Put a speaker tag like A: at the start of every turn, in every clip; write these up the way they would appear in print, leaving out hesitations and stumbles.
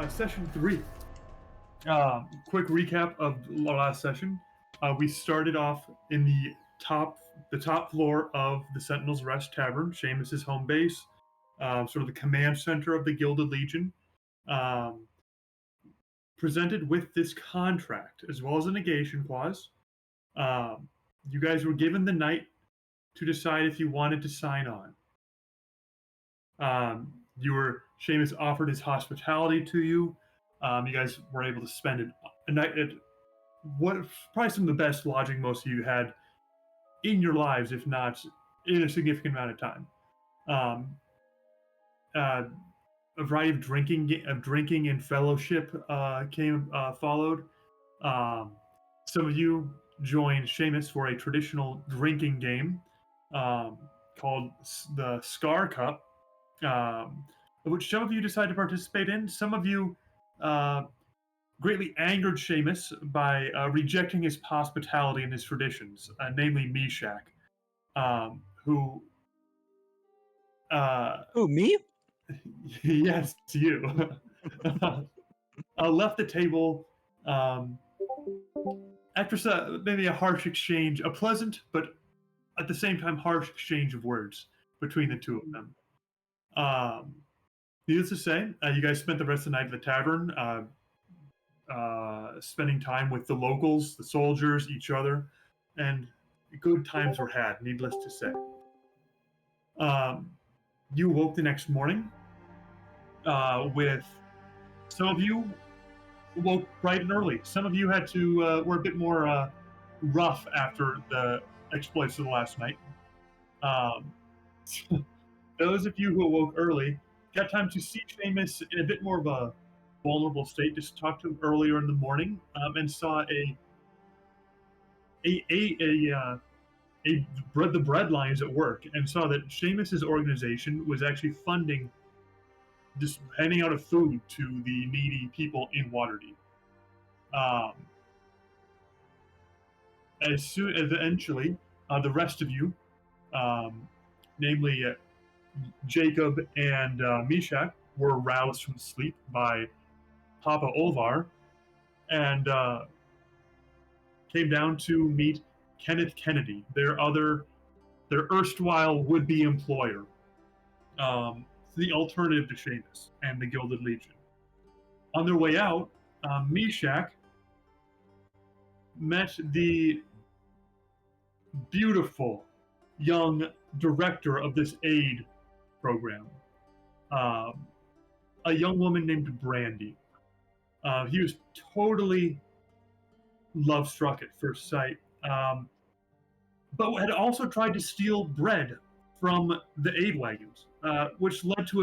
A: Session 3. Quick recap of our last session. We started off in the top floor of the Sentinel's Rest Tavern, Seamus's home base, sort of the command center of the Gilded Legion. Um, Presented with this contract, as well as a negation clause. Um, you guys were given the night to decide if you wanted to sign on. Seamus offered his hospitality to you. You guys were able to spend a night at what probably some of the best lodging most of you had in your lives, if not in a significant amount of time. Um, uh, a variety of drinking and fellowship followed. Um, some of you joined Seamus for a traditional drinking game um, called the Scar Cup, which some of you decided to participate in. Some of you uh, greatly angered Seamus by rejecting his hospitality and his traditions, namely Meshach, who.
B: Who, me?
A: Yes, you. Left the table after maybe a harsh exchange, a pleasant but at the same time harsh exchange of words between the two of them. Needless to say, you guys spent the rest of the night at the tavern, spending time with the locals, the soldiers, each other, and good times were had, needless to say. You woke the next morning with some of you woke bright and early. Some of you had to were a bit more rough after the exploits of the last night. Um, those of you who awoke early got time to see Seamus in a bit more of a vulnerable state. Just talked to him earlier in the morning and saw the bread lines at work, and saw that Seamus's organization was actually funding just handing out of food to the needy people in Waterdeep. As soon as eventually the rest of you, namely Jacob and Meshach, were roused from sleep by Papa Olvar and came down to meet Kenneth Kennedy, their erstwhile would-be employer, the alternative to Seamus and the Gilded Legion. On their way out, Meshach met the beautiful young director of this aid program, a young woman named Brandy. He was totally love-struck at first sight, but had also tried to steal bread from the aid wagons, which led to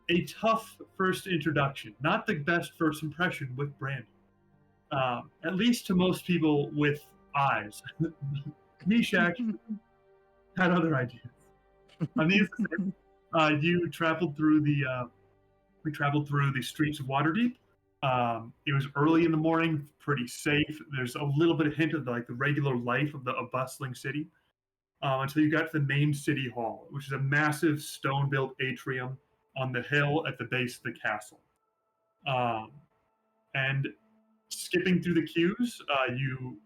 A: a tough first introduction. Not the best first impression with Brandy, at least to most people with eyes. Meshach had other ideas. You traveled through we traveled through the streets of Waterdeep. It was early in the morning, pretty safe. There's a little bit of hint of the regular life of a bustling city, until you got to the main city hall, which is a massive stone-built atrium on the hill at the base of the castle. And skipping through the queues, you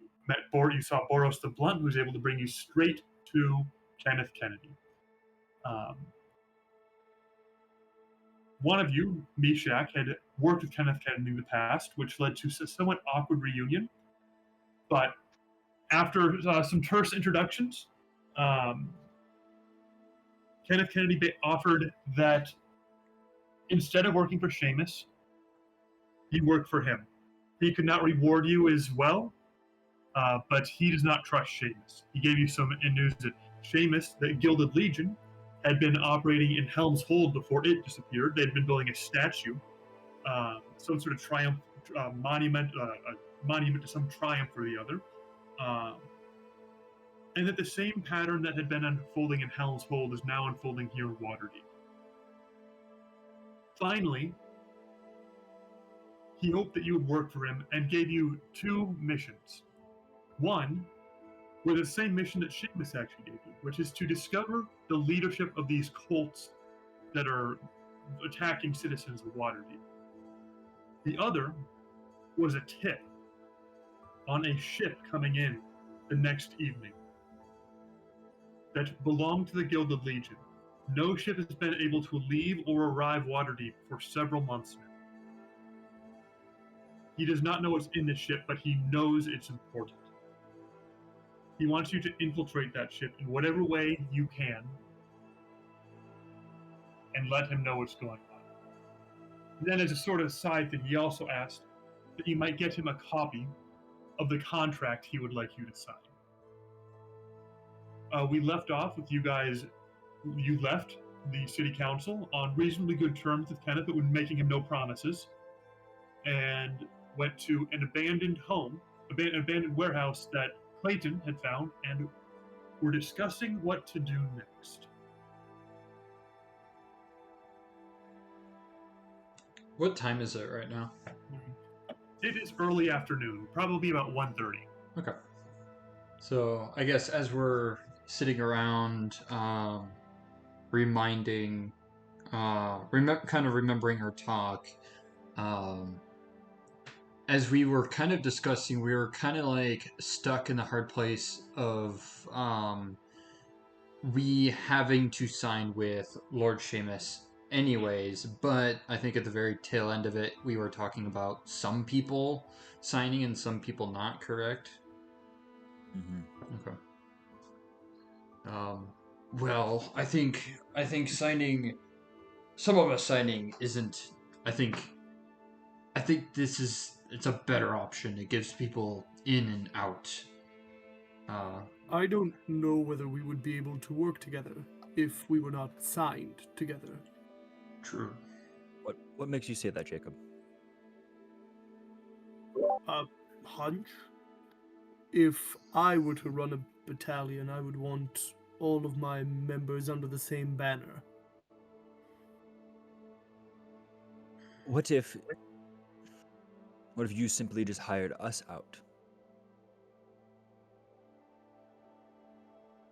A: saw Boros the Blunt, who was able to bring you straight to Kenneth Kennedy. One of you, Meshach, had worked with Kenneth Kennedy in the past, which led to a somewhat awkward reunion. But after some terse introductions, Kenneth Kennedy offered that instead of working for Seamus, you work for him. He could not reward you as well, but he does not trust Seamus. He gave you some news that Seamus, the Gilded Legion, had been operating in Helm's Hold before it disappeared. They'd been building a statue, some sort of triumph, monument to some triumph or the other. And that the same pattern that had been unfolding in Helm's Hold is now unfolding here in Waterdeep. Finally, he hoped that you would work for him and gave you 2 missions. One were the same mission that Seamus actually gave you, which is to discover the leadership of these cults that are attacking citizens of Waterdeep. The other was a tip on a ship coming in the next evening that belonged to the Gilded Legion. No ship has been able to leave or arrive Waterdeep for several months now. He does not know what's in the ship, but he knows it's important. He wants you to infiltrate that ship in whatever way you can and let him know what's going on. And then, as a sort of side thing, he also asked that you might get him a copy of the contract he would like you to sign. We left off with you guys. You left the city council on reasonably good terms with Kenneth, but making him no promises, and went to an abandoned home, abandoned warehouse that Clayton had found, and were discussing what to do next.
B: What time is it right now?
A: It is early afternoon, probably about 1:30.
B: Okay. So I guess as we're sitting around, remembering our talk, as we were kind of discussing, we were kind of like stuck in the hard place of we having to sign with Lord Seamus anyways, but I think at the very tail end of it, we were talking about some people signing and some people not, correct?
C: Mm-hmm.
B: Okay. Well, I think signing, some of us signing isn't. I think it's a better option. It gives people in and out.
D: I don't know whether we would be able to work together if we were not signed together.
B: True.
C: What makes you say that, Jacob?
D: Hunch? If I were to run a battalion, I would want all of my members under the same banner.
C: What if you simply just hired us out?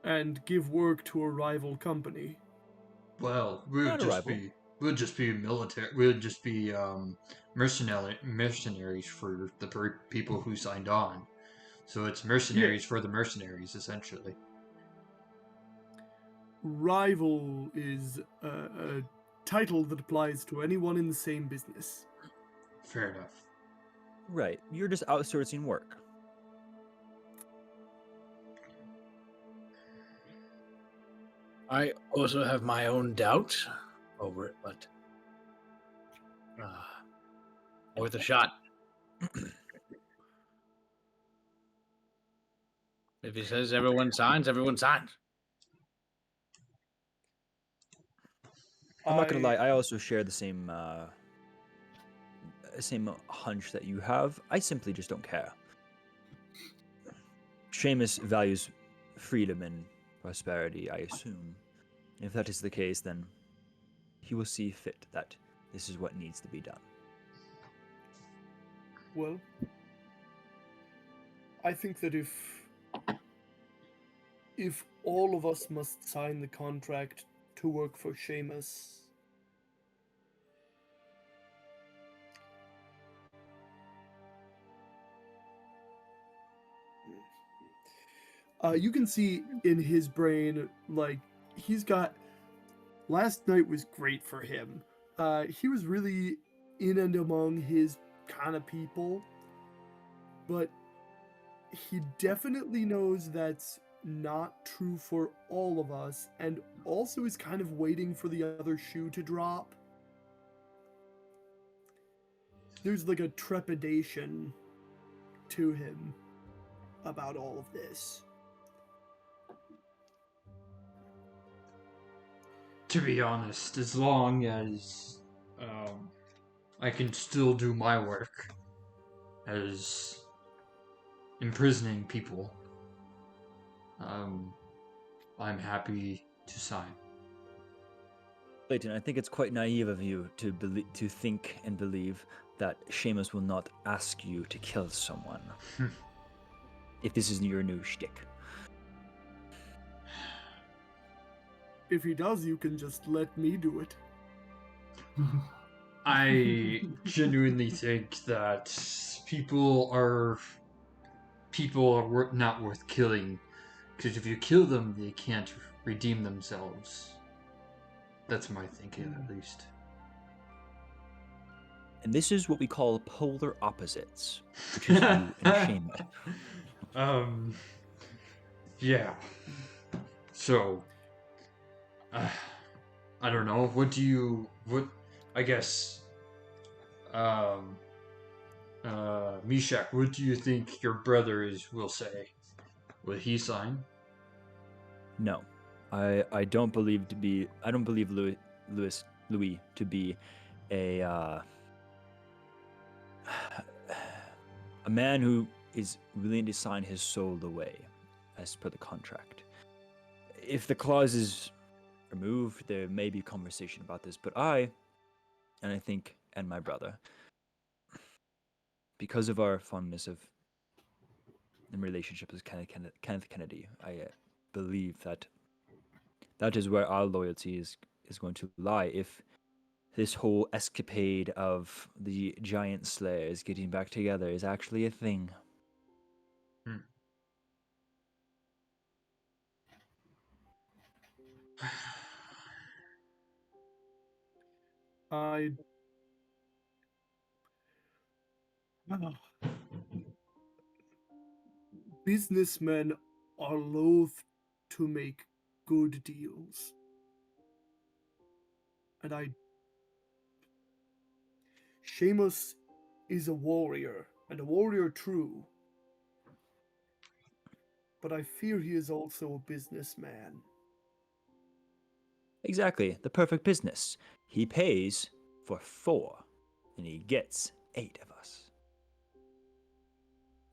D: And give work to a rival company.
B: Well,
C: Not a rival.
B: we'll just be military. We'll just be mercenaries for the people who signed on. So it's mercenaries for the mercenaries, essentially.
D: Rival is a title that applies to anyone in the same business.
B: Fair enough.
C: Right. You're just outsourcing work.
E: I also have my own doubt over it, but worth a shot. If he says everyone signs, everyone signs.
C: I'm not gonna lie. I also share the same hunch that you have. I simply just don't care. Seamus values freedom and prosperity, I assume. If that is the case, then he will see fit that this is what needs to be done.
D: Well, I think that if all of us must sign the contract to work for Seamus, you can see in his brain, like, he's got... Last night was great for him. He was really in and among his kind of people, but he definitely knows that's not true for all of us, and also is kind of waiting for the other shoe to drop. There's like a trepidation to him about all of this.
B: To be honest, as long as I can still do my work as imprisoning people, I'm happy to sign.
C: Clayton, I think it's quite naive of you to think and believe that Seamus will not ask you to kill someone. If this is your new shtick.
D: If he does, you can just let me do it.
B: I genuinely think that people are not worth killing, because if you kill them, they can't redeem themselves. That's my thinking, at least.
C: And this is what we call polar opposites, which is you and Seamus.
B: Yeah. So, I don't know. I guess, Mishak, what do you think your brother will say? Will he sign?
C: No, I don't believe Louis to be a a man who is willing to sign his soul away, as per the contract. If the clause is removed, there may be conversation about this, but I think, and my brother, because of our fondness of and relationship with Kenneth Kennedy, I believe that is where our loyalty is going to lie. If this whole escapade of the giant slayers getting back together is actually a thing.
D: I businessmen are loath to make good deals. And Seamus is a warrior, and a warrior true. But I fear he is also a businessman.
C: Exactly, the perfect business. He pays for 4, and he gets 8 of us.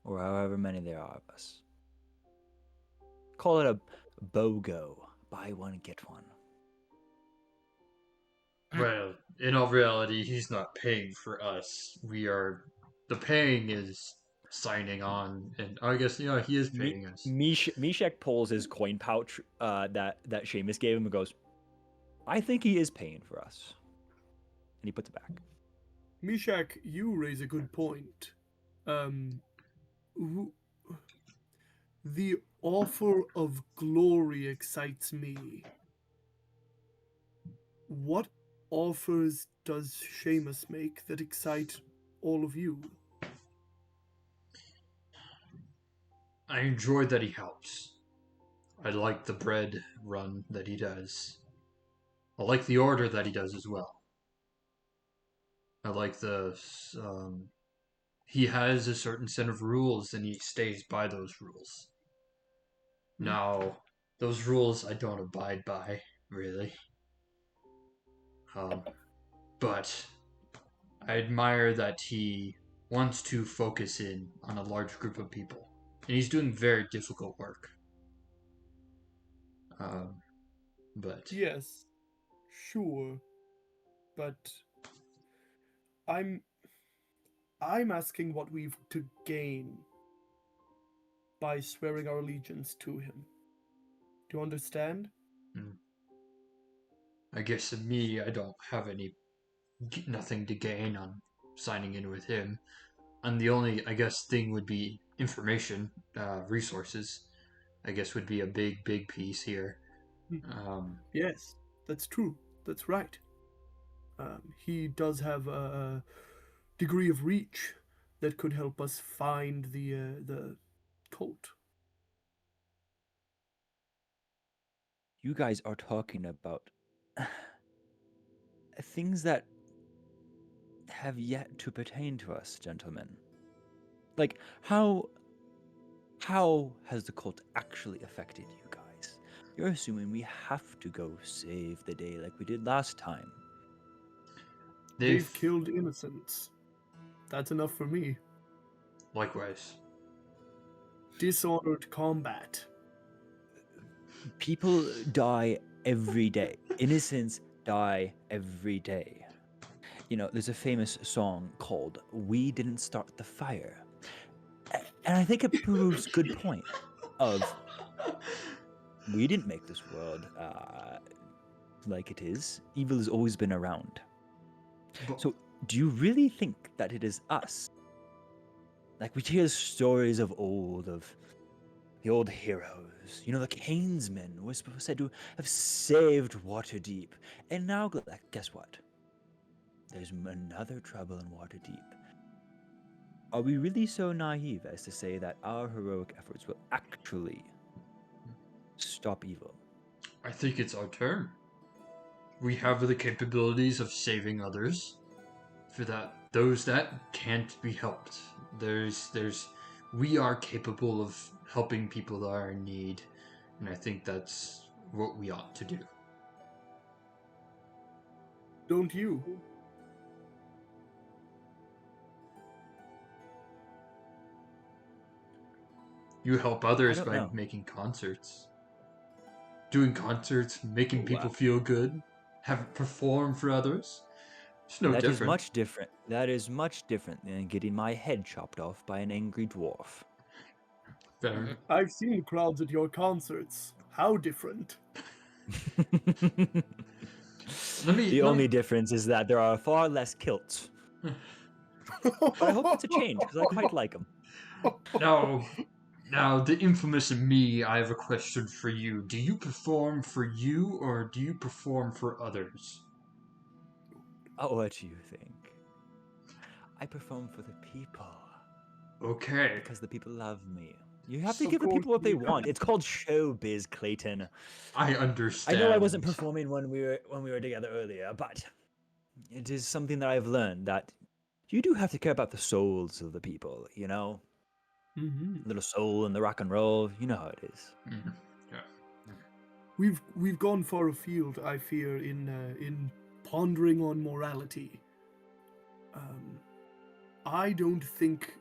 C: Or however many there are of us. Call it a BOGO. Buy one, get one.
B: Well, in all reality, he's not paying for us. The paying is signing on, and I guess, he is paying us.
C: Mishak pulls his coin pouch that Seamus gave him and goes, I think he is paying for us. And he puts it back.
D: Mishak, you raise a good point. The offer of glory excites me. What offers does Seamus make that excite all of you?
B: I enjoy that he helps. I like the bread run that he does. I like the order that he does as well. I like he has a certain set of rules and he stays by those rules. Now, those rules I don't abide by, really. But I admire that he wants to focus in on a large group of people. And he's doing very difficult work. But
D: Yes, sure. But I'm asking what we've to gain by swearing our allegiance to him. Do you understand?
B: I guess to me, I don't have nothing to gain on signing in with him. And the only, I guess, thing would be information, resources, I guess would be a big, big piece here.
D: Yes, that's true. That's right. He does have a degree of reach that could help us find the cult.
C: You guys are talking about things that have yet to pertain to us, gentlemen. Like, how has the cult actually affected you guys? You're assuming we have to go save the day like we did last time.
D: They've killed innocents. That's enough for me.
B: Likewise.
D: Dishonored combat.
C: People die every day. Innocents die every day. There's a famous song called We Didn't Start the Fire. And I think it proves good point of we didn't make this world like it is. Evil has always been around.
B: But
C: So, do you really think that it is us? Like, we hear stories of the old heroes. You know, the Canesmen were said to have saved Waterdeep. And now, guess what? There's another trouble in Waterdeep. Are we really so naive as to say that our heroic efforts will actually stop evil?
B: I think it's our turn. We have the capabilities of saving others. For those that can't be helped. We are capable of helping people that are in need, and I think that's what we ought to do.
D: Don't you?
B: You help others
C: don't
B: by
C: know.
B: making concerts. Doing concerts, making people
C: Wow.
B: feel good, have perform for others. It's no
C: That is
B: different.
C: much different. That is much different than getting my head chopped off by an angry dwarf.
B: Fair.
D: I've seen crowds at your concerts. How different?
C: The only difference is that there are far less kilts. But I hope it's a change because I quite like them.
B: Now, the infamous me, I have a question for you. Do you perform for you or do you perform for others?
C: What do you think? I perform for the people
B: Okay.
C: because the people love me. You have to
D: Of
C: give the
D: course
C: people what they
D: you
C: want. It's called showbiz, Clayton.
B: I
C: I
B: understand.
C: know I wasn't performing when we were together earlier, but it is something that I've learned that you do have to care about the souls of the people, you know?
D: Mm-hmm.
C: Little soul in the rock and roll, you know how it is.
B: Mhm. Yeah.
D: We've gone far afield, I fear, in pondering on morality. I don't think.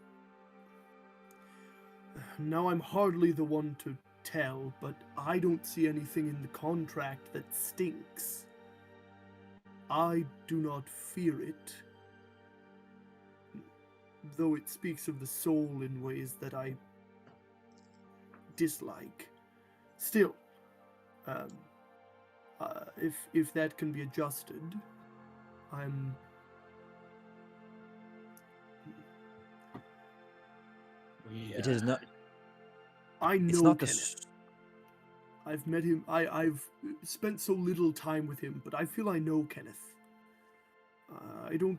D: Now I'm hardly the one to tell, but I don't see anything in the contract that stinks. I do not fear it, though it speaks of the soul in ways that I dislike. Still, um, if that can be adjusted, I'm.
C: It is not.
D: I know
C: It's not the.
D: Kenneth. I've met him. I've spent so little time with him, but I feel I know Kenneth. I don't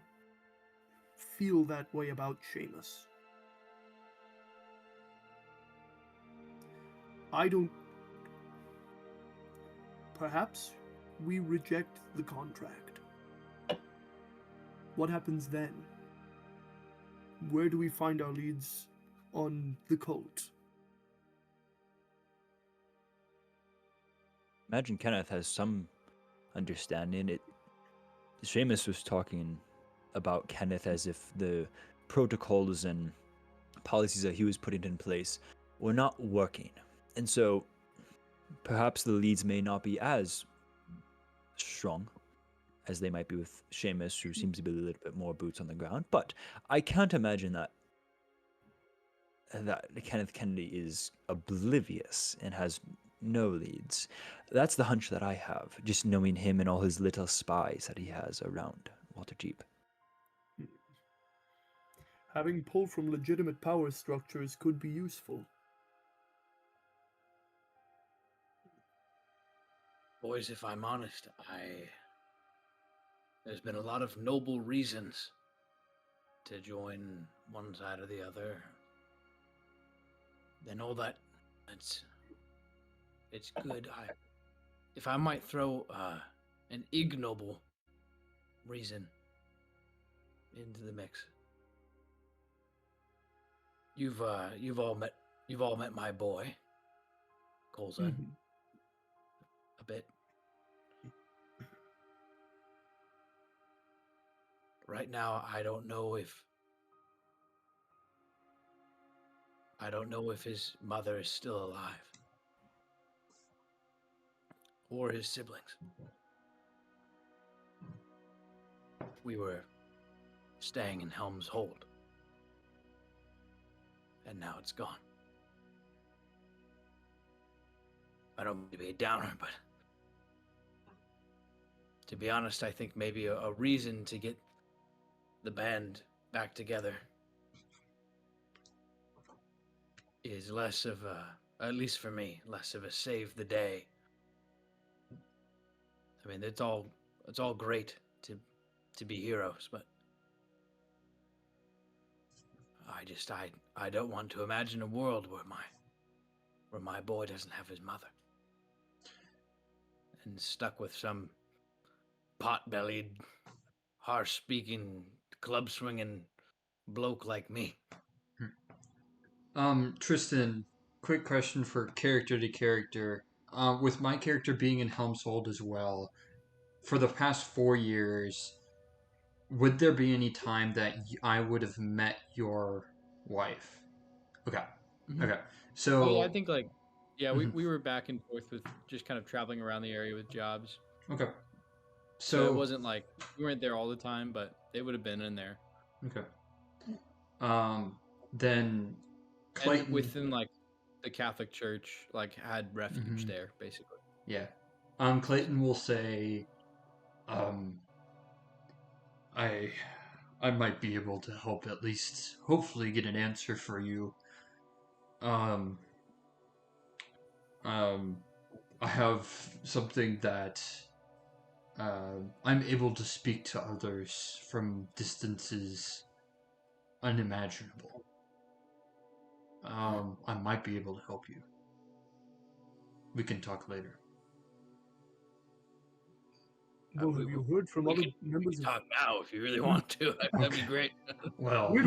D: feel that way about Seamus. I don't. Perhaps we reject the contract. What happens then? Where do we find our leads on the cult?
C: Imagine Kenneth has some understanding. Seamus was talking about Kenneth as if the protocols and policies that he was putting in place were not working. And so perhaps the leads may not be as strong as they might be with Seamus, who seems to be a little bit more boots on the ground. But I can't imagine that Kenneth Kennedy is oblivious and has no leads. That's the hunch that I have, just knowing him and all his little spies that he has around Waterdeep.
D: Having pull from legitimate power structures could be useful.
E: Boys, if I'm honest, there's been a lot of noble reasons to join one side or the other. And all that, it's good. If I might throw an ignoble reason into the mix. You've all met my boy, Colza, a bit. Right now, I don't know if his mother is still alive or his siblings. We were staying in Helm's Hold, and now it's gone. I don't mean to be a downer, but to be honest, I think maybe a reason to get the band back together is less of a, at least for me, less of a save the day. I mean, it's all great to be heroes, but I don't want to imagine a world where my boy doesn't have his mother and stuck with some pot-bellied, harsh-speaking, club-swinging bloke like me.
B: Tristan, quick question for character to character. With my character being in Helmshold as well, for the past 4 years, would there be any time that I would have met your wife? Okay.
E: Mhm.
B: Okay. So
F: Oh, yeah, I think like, yeah,
B: Mhm.
F: we were back and forth with just kind of traveling around the area with jobs.
B: okay.
F: So it
B: So
F: wasn't like we weren't there all the time, but it would have been in there.
B: okay. Then Clayton.
F: And within like the Catholic Church, like had refuge
B: Mhm.
F: there, basically.
B: Yeah. Clayton will say, I might be able to help at least, hopefully, get an answer for you. Um, I have something that I'm able to speak to others from distances unimaginable. I might be able to help you. We can talk later.
D: Well, have you heard from
E: We
D: other
E: can
D: members of...
E: talk now if you really want to. That'd be
B: Okay.
E: great.
B: Well,
D: Wait.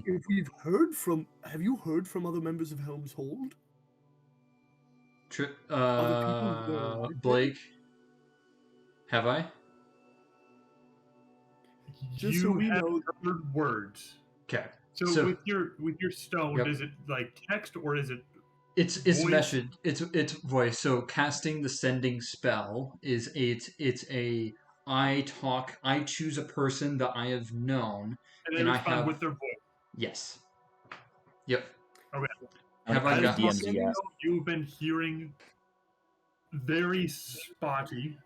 D: If we've heard from... Have you heard from other members of Helmshold? Other people who are with it?
B: Blake, have I?
D: Just so
A: You
D: we
A: have
D: know...
A: heard words.
B: Okay.
A: So, with your stone,
B: Yep.
A: is it like text or is it?
B: It's
A: voice?
B: message. It's voice. So casting the sending spell is I choose a person that I have known
A: And they
B: and I
A: respond
B: have
A: with their voice.
B: yes. Yep.
A: Okay.
B: Have I
C: As
B: got
C: the DM's
A: You
C: yes.
A: know, you've been hearing very spotty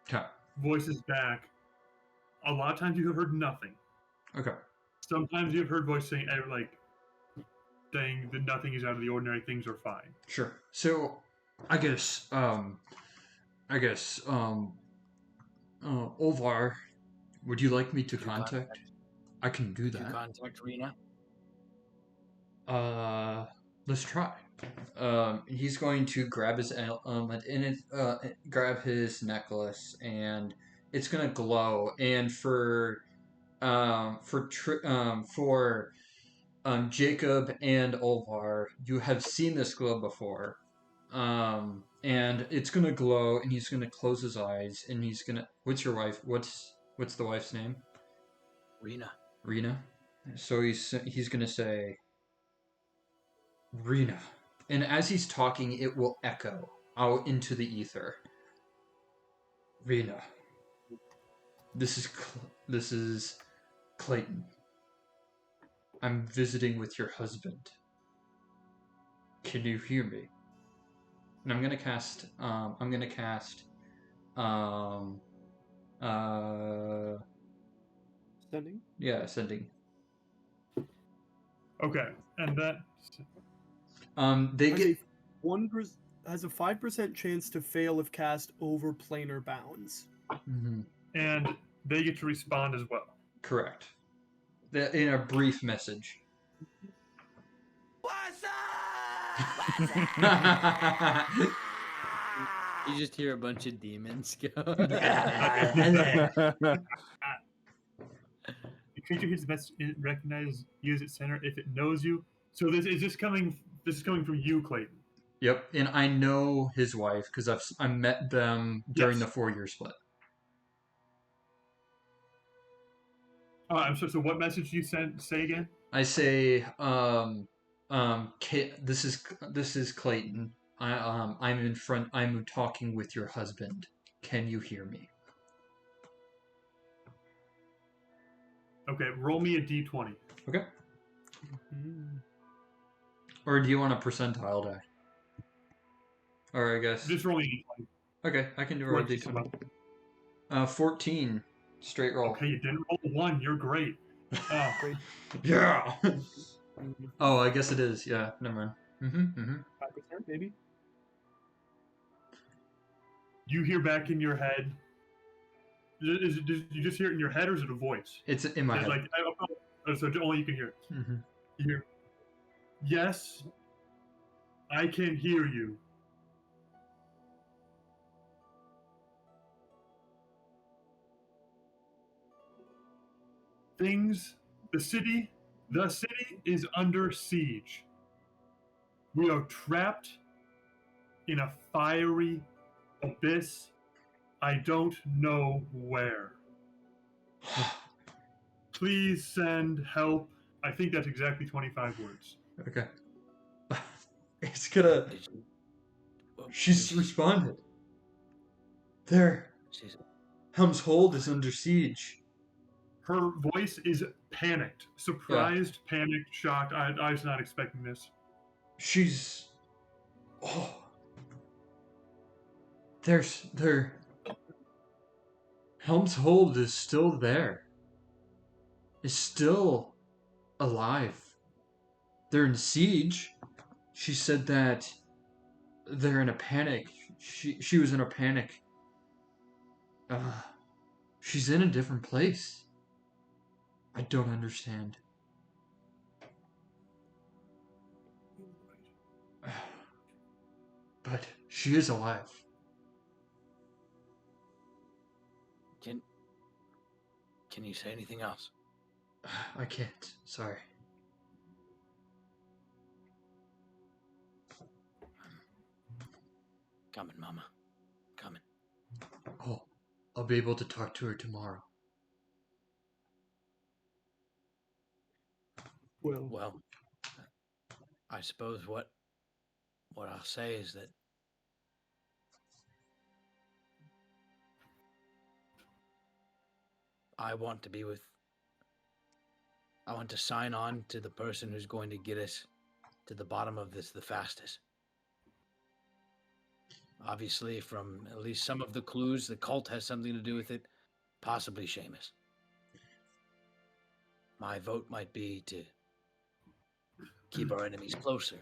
B: Okay.
A: voices back. A lot of times you have heard nothing.
B: Okay.
A: Sometimes you've heard voice saying saying that nothing is out of the ordinary, things are fine.
B: Sure. So I guess Olvar, would you like me to
E: Could you
B: contact? I can do
E: Did you
B: that.
E: contact Rena?
B: Let's try. He's going to grab his grab his necklace, and it's gonna glow. And for Jacob and Olvar, you have seen this glow before. And it's gonna glow, and he's gonna close his eyes, and he's gonna. What's your wife? What's the wife's name?
E: Rena.
B: Rena. So he's gonna say, Rena. And as he's talking, it will echo out into the ether. Rena. This is Clayton. I'm visiting with your husband. Can you hear me? And I'm gonna cast.
D: Sending?
B: Yeah, sending.
A: Okay, and that
B: They
D: Has
B: get.
D: has a 5% chance to fail if cast over planar bounds.
B: Mhm,
A: and they get to respond as well.
B: correct. In a brief message.
G: What's up?
F: You just hear a bunch of demons go.
A: The creature hears the message, recognize you as its center if it knows you. So this is coming from you, Clayton.
B: Yep, and I know his wife because I met them during
A: Yes.
B: the 4-year split.
A: I'm sorry. So what message do you say again?
B: I say, this is Clayton. I'm talking with your husband. Can you hear me?
A: Okay, roll me a d20.
B: Okay. Or do you want a percentile die? Or I guess.
A: Just roll me a d20.
B: Okay, I can do a roll
A: What you
B: d20. 14 straight roll.
A: Okay, you didn't roll a 1. You're great. Ah,
D: Great.
B: Yeah. Oh, I guess it is. Yeah, never mind.
D: 5%, maybe.
A: you hear back in your head. Did you just hear it in your head, or is it a voice?
B: It's in my
A: It's
B: head.
A: like, so only you can hear it.
B: Hmm.
A: You hear, yes, I can hear you. The city is under siege. We are trapped in a fiery abyss. I don't know where. Please send help. I think that's exactly 25 words.
B: Okay. It's gonna.
E: Did you, well,
B: She's
E: did
B: responded. There.
E: she's,
B: Helm's Hold is under siege.
A: Her voice is panicked, surprised, panicked, shocked. I was not expecting this.
B: She's. Oh. There. Helm's Hold is still there. Is still alive. They're in siege. She said that they're in a panic. She was in a panic. She's in a different place. I don't understand. But she is alive.
E: can you say anything else?
B: I can't. Sorry.
E: Coming, Mama. Coming.
B: Oh, I'll be able to talk to her tomorrow.
E: Well, I suppose what I'll say is that I want to sign on to the person who's going to get us to the bottom of this the fastest. Obviously, from at least some of the clues, the cult has something to do with it, possibly Seamus. My vote might be to keep our enemies closer.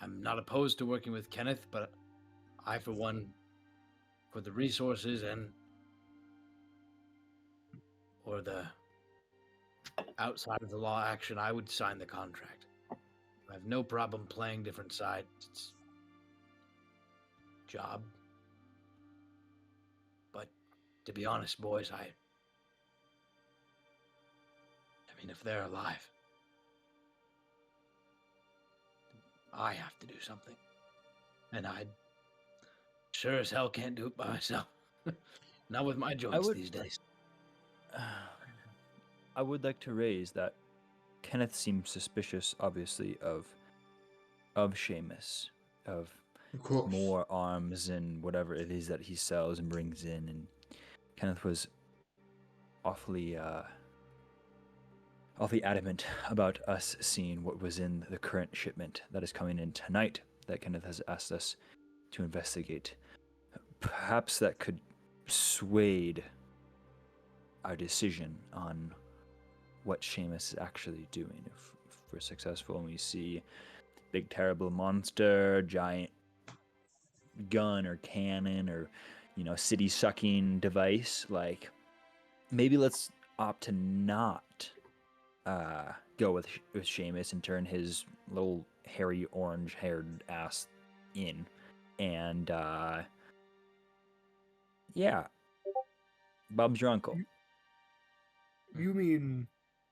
E: I'm not opposed to working with Kenneth, but I, for one, for the resources or the outside of the law action, I would sign the contract. I have no problem playing different sides. It's job. But to be honest, boys, I mean, if they're alive, I have to do something. And I sure as hell can't do it by myself. Not with my joints these days.
C: I would like to raise that Kenneth seems suspicious, obviously, of Seamus, of
B: course.
C: more arms and whatever it is that he sells and brings in. And Kenneth was awfully adamant about us seeing what was in the current shipment that is coming in tonight that Kenneth has asked us to investigate. Perhaps that could sway our decision on what Seamus is actually doing. If we're successful and we see big terrible monster, giant gun or cannon or, city sucking device, like maybe let's opt to not go with Seamus and turn his little hairy orange haired ass in. And yeah, Bob's your uncle.
D: You mean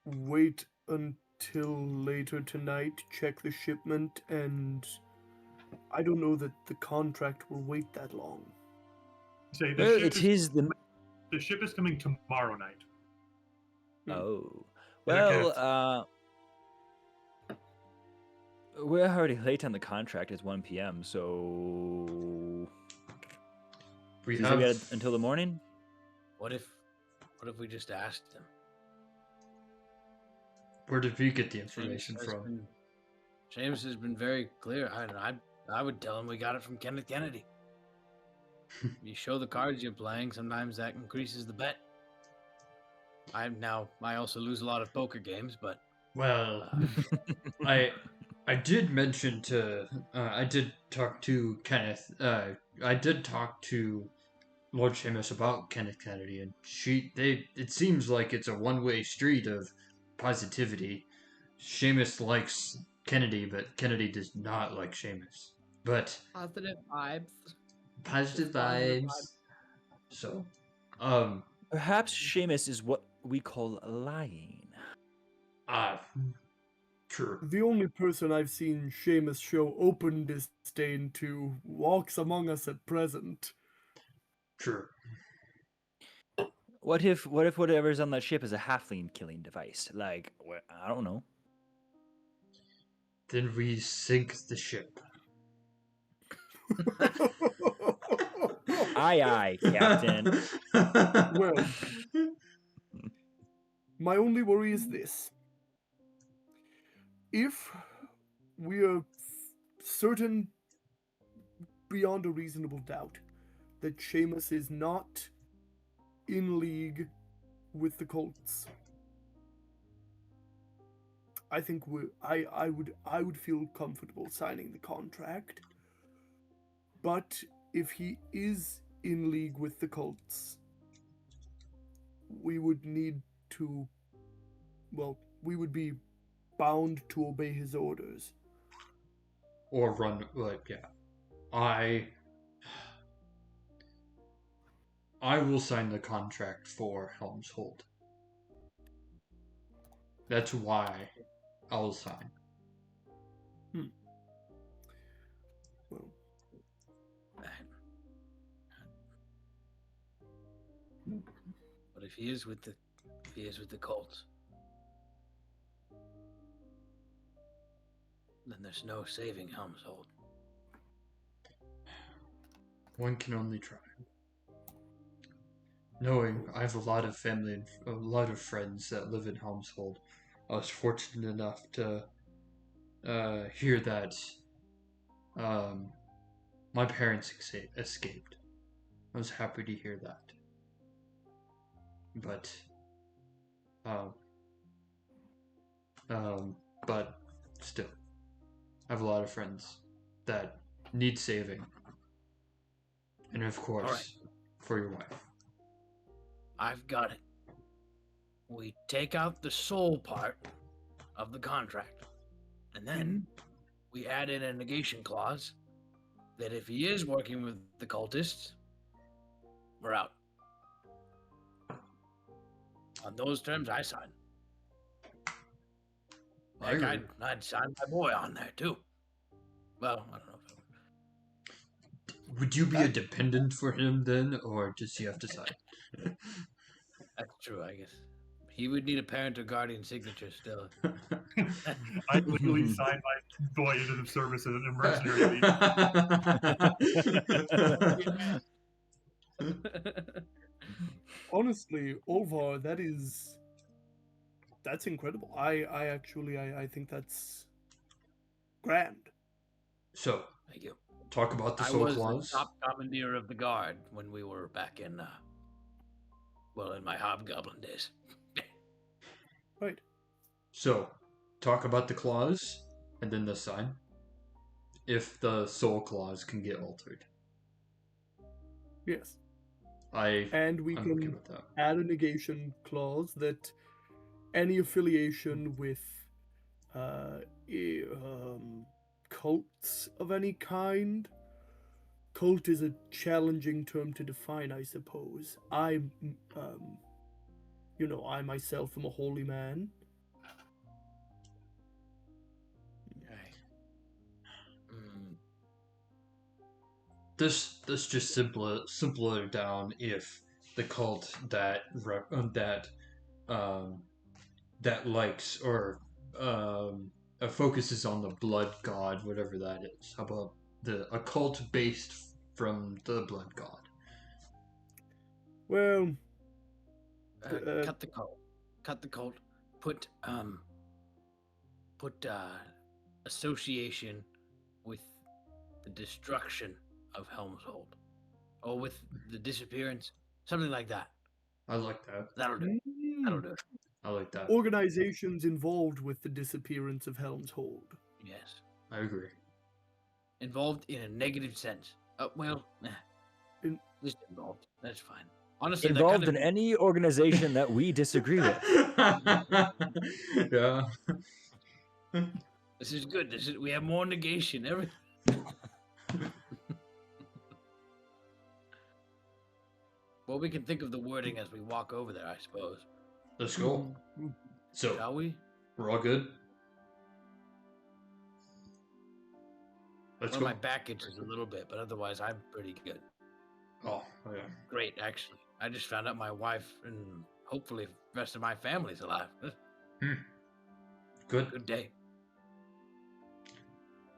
D: wait until later tonight, check the shipment, and I don't know that the contract will wait that long.
A: Say
C: Well,
A: the ship is coming tomorrow night.
C: Oh.
A: Yeah,
C: Well, we're already late on the contract. It's 1 p.m., so
B: We
C: you said
B: have.
C: we had until the morning?
E: What if we just asked them?
B: Where did we get the information
E: Seamus has
B: from?
E: been- Seamus has been very clear. I would tell him we got it from Kenneth Kennedy. You show the cards you're playing, sometimes that increases the bet. I also lose a lot of poker games, but
B: Well, I did mention to I did talk to Kenneth. I did talk to Lord Seamus about Kenneth Kennedy, and it seems like it's a one-way street of positivity. Seamus likes Kennedy, but Kennedy does not like Seamus. But
F: Positive vibes.
B: positive
F: Just positive
B: vibes. So, um,
C: Perhaps Seamus is what we call lying.
B: uh, true.
D: The only person I've seen Seamus show open disdain to walks among us at present.
B: True.
C: What if whatever's on that ship is a halfling killing device? Like, I don't know.
B: Then we sink the ship.
C: Aye, aye, Captain.
D: Well, my only worry is this. If we are certain beyond a reasonable doubt that Seamus is not in league with the cults, I think I would feel comfortable signing the contract. But if he is in league with the cults, we would need to, well, we would be bound to obey his orders.
B: Or run, like, yeah. I will sign the contract for Helm's Hold. That's why I'll sign.
D: Well,
E: but if he is with the cults, then there's no saving Helm's Hold.
B: One can only try. Knowing I have a lot of family and a lot of friends that live in Helm's Hold, I was fortunate enough to hear that my parents escaped. I was happy to hear that. But but still, I have a lot of friends that need saving. And of course,
E: Alright.
B: for your wife.
E: I've got it. We take out the soul part of the contract, and then we add in a negation clause that if he is working with the cultists, we're out. On those terms, I sign.
B: I
E: Heck,
B: agree.
E: I'd sign my boy on there too. Well, I don't know.
B: Would you be a dependent for him then, or does he have to sign?
E: That's true, I guess. He would need a parent or guardian signature still.
A: I literally signed my boy into the service as an mercenary league.
D: honestly, Olvar, that's incredible. I think that's grand.
B: So,
E: Thank you.
B: talk about the
E: I
B: soul
E: was
B: clause.
E: the top commandeer of the guard when we were back in, in my hobgoblin days.
D: Right.
B: So, talk about the clause, and then the sign. If the soul clause can get altered.
D: Yes.
B: I'm
D: We
B: okay
D: can
B: with that.
D: add a negation clause that any affiliation with cults of any kind. Cult is a challenging term to define, I suppose. I myself am a holy man.
B: This just simpler down if the cult that likes or focuses on the blood god, whatever that is. How about a cult based from the blood god?
D: Well,
E: Cut the cult. Cut the cult. Put association with the destruction of Helm's Hold, or with the disappearance, something like that.
B: I like that.
E: That'll do. That'll do it.
B: I like that.
D: Organizations involved with the disappearance of Helm's Hold.
E: Yes.
B: I agree.
E: Involved in a negative sense.
D: In-
E: Just involved. That's fine. Honestly,
C: Involved in any organization that we disagree with.
B: Yeah.
E: This is good. We have more negation. Well, we can think of the wording as we walk over there, I suppose.
B: Let's go. So,
E: Shall we?
B: we're all good? Let's
E: Well,
B: go.
E: my back itches a little bit, but otherwise I'm pretty good.
B: Oh, yeah.
E: Great, actually. I just found out my wife and hopefully the rest of my family's alive.
B: Good.
E: Good day.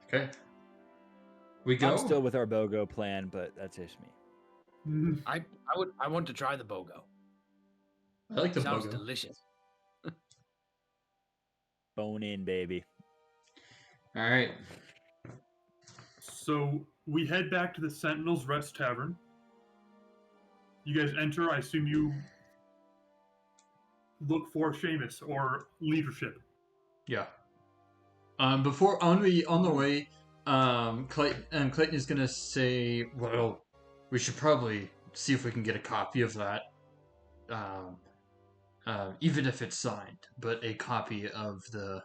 B: Okay. We go.
C: I'm still with our BOGO plan, but that's just me.
E: I want to try the BOGO.
B: I like the
E: Sounds
B: BOGO.
E: delicious.
C: Bone in, baby.
B: All right.
A: So we head back to the Sentinel's Rest Tavern. You guys enter. I assume you look for Seamus or leadership.
B: Yeah. Before on the way, Clayton is gonna say, well, we should probably see if we can get a copy of that. Even if it's signed, but a copy of the,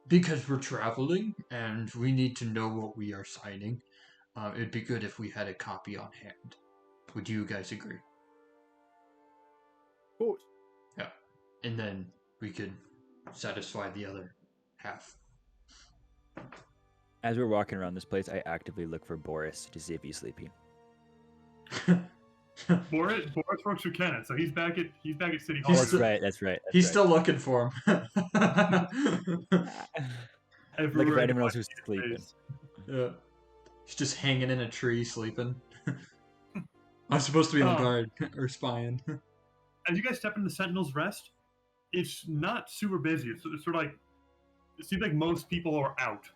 B: because we're traveling and we need to know what we are signing. It'd be good if we had a copy on hand. Would you guys agree?
D: Of course.
B: Yeah. And then we could satisfy the other half.
C: As we're walking around this place, I actively look for Boris to see if he's sleepy.
A: Boris works for Kenneth, so he's back at City Hall.
B: He's
C: That's
B: still-
C: right. That's right. That's
B: He's
C: right.
B: still looking for him.
C: Looking for
A: Everywhere
C: anyone else
A: to
C: who's
A: find his
C: sleeping.
A: face.
B: Yeah. He's just hanging in a tree sleeping. I'm supposed to be on
A: Oh.
B: guard or spying.
A: As you guys step into Sentinel's Rest, it's not super busy. It's sort of like it seems like most people are out.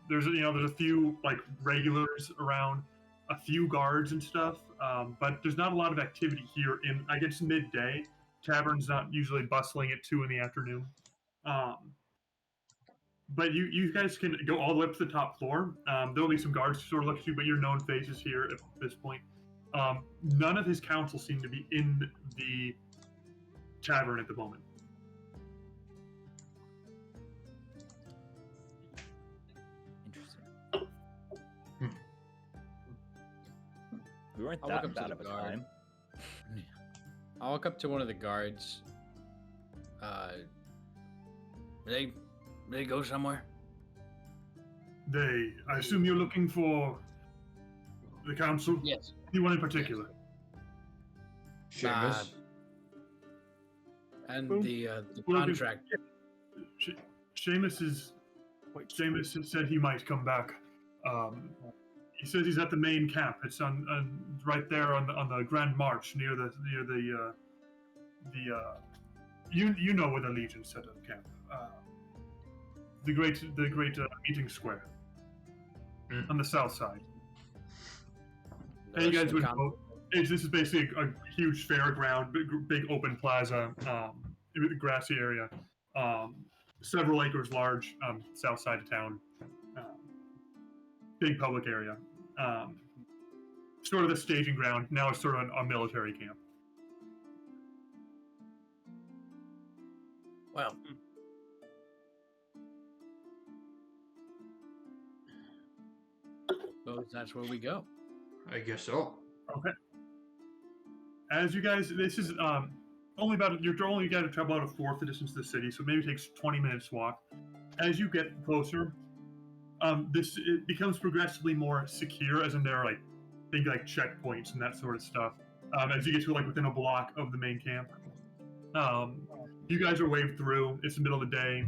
A: There's a few like regulars around, a few guards and stuff, but there's not a lot of activity here. I guess midday. Tavern's not usually bustling at 2 in the afternoon. But you guys can go all the way up to the top floor. There'll be some guards to sort of look at you, but you're known faces here at this point. None of his council seem to be in the tavern at the moment.
C: Interesting. We weren't
F: I'll look
C: that
F: up to
C: bad
F: the
C: of a
F: guard.
C: time.
F: I'll walk up to one of the guards.
E: They go somewhere?
A: I assume you're looking for the council?
E: Yes.
A: Anyone in particular?
B: Seamus.
E: And
D: Boom.
E: the
A: Well,
E: contract.
A: Seamus has said he might come back. He says he's at the main camp. It's on right there on the Grand March near the you know where the Legion set up camp. The great meeting square on the south side.
E: the
A: And you
E: rest
A: guys
E: of the
A: would
E: con-
A: know, this is basically a huge fairground, big open plaza, grassy area, several acres large, south side of town, big public area. Sort of the staging ground. Now it's sort of a military camp.
E: Well, suppose that's where we go.
B: I guess so.
A: As you guys, this is you're only got to travel about a fourth the distance to the city, so maybe it takes 20 minutes walk. As you get closer, it becomes progressively more secure, as in there are like checkpoints and that sort of stuff. As you get to within a block of the main camp, you guys are waved through. It's the middle of the day.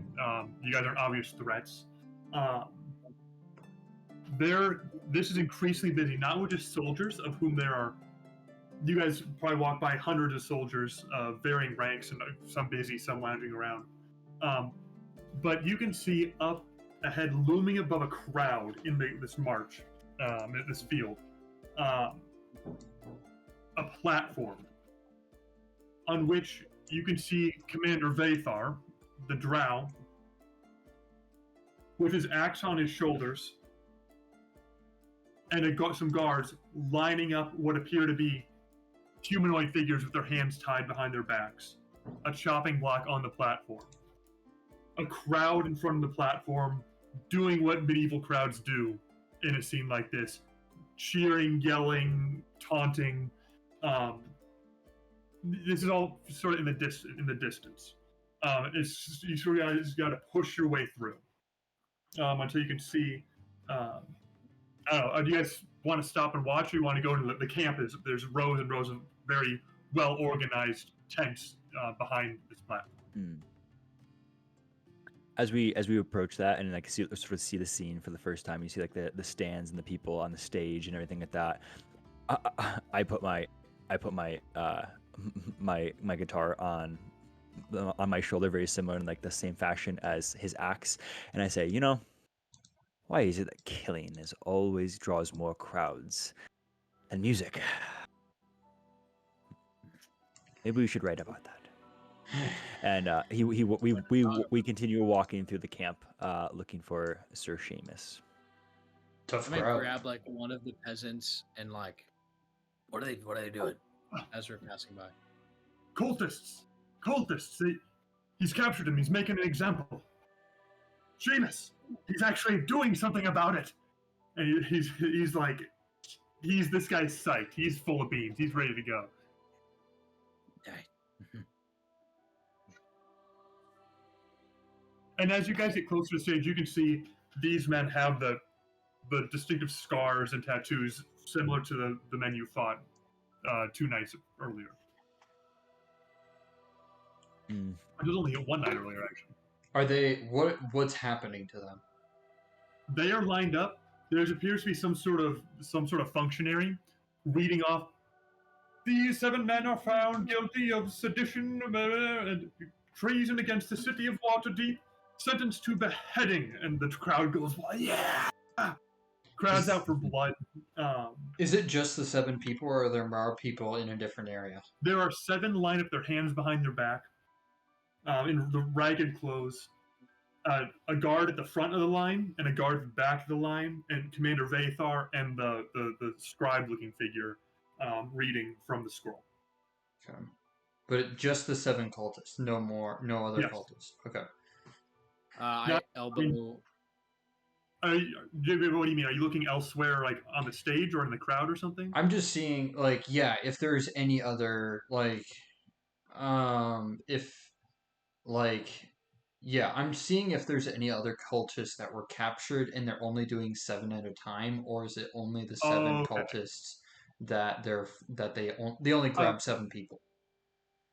A: You guys aren't obvious threats. This is increasingly busy, not with just soldiers, of whom there are. You guys probably walk by hundreds of soldiers, varying ranks, and some busy, some lounging around. But you can see up ahead, looming above a crowd in this march, in this field, a platform on which you can see Commander Vathar, the drow, with his axe on his shoulders, and some guards lining up what appear to be humanoid figures with their hands tied behind their backs. A chopping block on the platform. A crowd in front of the platform doing what medieval crowds do in a scene like this. Cheering, yelling, taunting. This is all sort of in the distance. You sort of just got to push your way through until you can see. I don't know. Do you guys want to stop and watch, or you want to go into the camp? There's rows and rows of very well organized tents behind this platform.
C: As we approach that and like sort of see the scene for the first time, you see like the stands and the people on the stage and everything like that. I put my my guitar on my shoulder, very similar in like the same fashion as his axe, and I say, you know, why is it that killing always draws more crowds than music? Maybe we should write about that. And we continue walking through the camp, looking for Sir Seamus.
B: Tough
E: I might
B: crowd.
E: grab like one of the peasants and like, what are they doing? As we're passing by.
A: Cultists! He's captured him. He's making an example. Seamus! He's actually doing something about it. And he's this guy's psyched. He's full of beans. He's ready to go. And as you guys get closer to the stage, you can see these men have the distinctive scars and tattoos similar to the men you fought 2 nights earlier. It was only 1 night earlier, actually.
B: Are they what's happening to them?
A: They are lined up. There appears to be some sort of functionary reading off. These 7 men are found guilty of sedition and treason against the city of Waterdeep, sentenced to beheading. And the crowd goes, well, yeah! Crowds out for blood.
B: Is it just the 7 people, or are there more people in a different area?
A: There are 7 lined up, their hands behind their back, in the ragged clothes. A guard at the front of the line, and a guard at the back of the line, and Commander Vathar, and the scribe-looking figure reading from the scroll.
B: Okay. But just the 7 cultists, no other
A: Yes.
B: cultists. Okay.
E: I elbow.
A: What do you mean? Are you looking elsewhere, like on the stage or in the crowd or something?
B: I'm just seeing, like, yeah, if there's any other, like, I'm seeing if there's any other cultists that were captured and they're only doing 7 at a time, or is it only the 7 cultists that they only grab 7 people?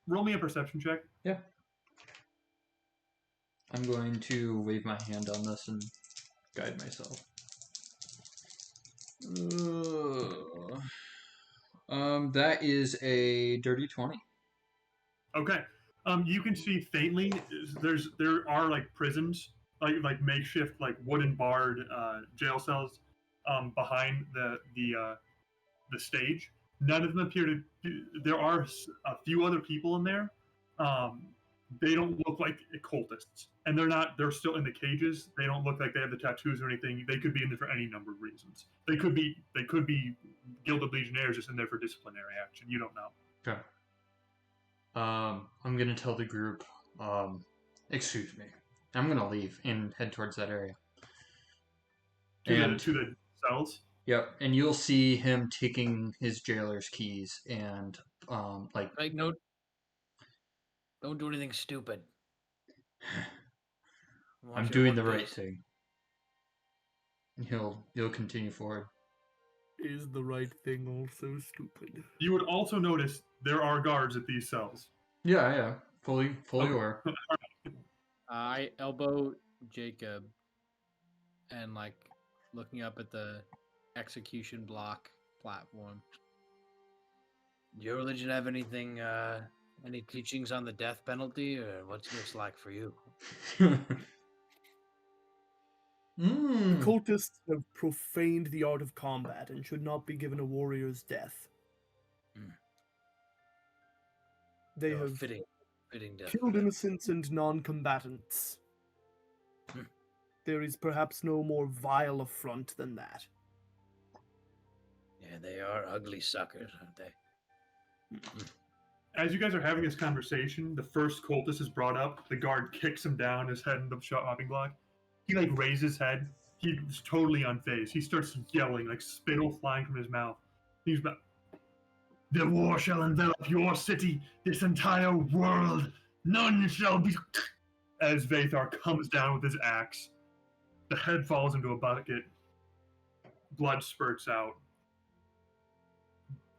A: Roll me a perception check.
B: Yeah. I'm going to wave my hand on this and guide myself. That is a dirty 20.
A: Okay. You can see faintly. There are like prisons, like makeshift, like wooden barred jail cells, behind the stage. None of them appear to. There are a few other people in there. They don't look like cultists, and they're not. They're still in the cages. They don't look like they have the tattoos or anything. They could be in there for any number of reasons. They could be Gilded Legionnaires just in there for disciplinary action. You don't know.
B: Okay. I'm gonna tell the group, excuse me. I'm gonna leave and head towards that area.
A: To the cells.
B: Yep, and you'll see him taking his jailer's keys and
E: No, don't do anything stupid.
B: I'm doing the right thing. He'll continue forward.
D: Is the right thing also stupid?
A: You would also notice there are guards at these cells.
B: Yeah, fully aware.
E: I elbow Jacob, and like looking up at the execution block platform. Do your religion have anything, any teachings on the death penalty, or what's this like for you?
D: Cultists have profaned the art of combat and should not be given a warrior's death. They
E: A
D: have
E: fitting Fitting death.
D: Killed innocents and non-combatants.
E: Hmm.
D: There is perhaps no more vile affront than that.
E: Yeah, they are ugly suckers, aren't they?
A: As you guys are having this conversation, the first cultist is brought up. The guard kicks him down, his head in the chopping block. He like raises his head. He's totally unfazed. He starts yelling, like spittle flying from his mouth. He's about, the war shall envelop your city, this entire world. None shall be. As Vathar comes down with his axe, the head falls into a bucket. Blood spurts out.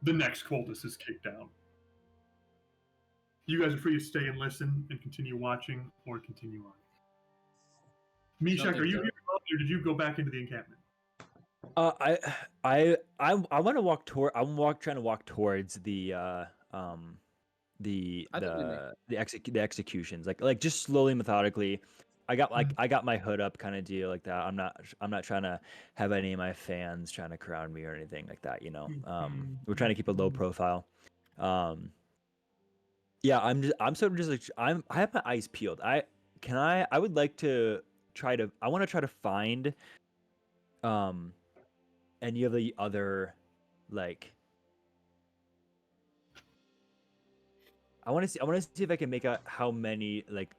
A: The next cultist is kicked down. You guys are free to stay and listen and continue watching or continue on. Mishak,
F: Something
A: are you
F: to-
A: here or did you go back into the encampment?
C: I want to walk toward. trying to walk towards the
F: I think we may-
C: the executions, like just slowly, methodically. I got my hood up, kind of deal like that. I'm not trying to have any of my fans trying to crowd me or anything like that. You know, we're trying to keep a low profile. Yeah, I'm sort of just like I have my eyes peeled. I would like to I want to try to find any of the other like I want to see if I can make out how many like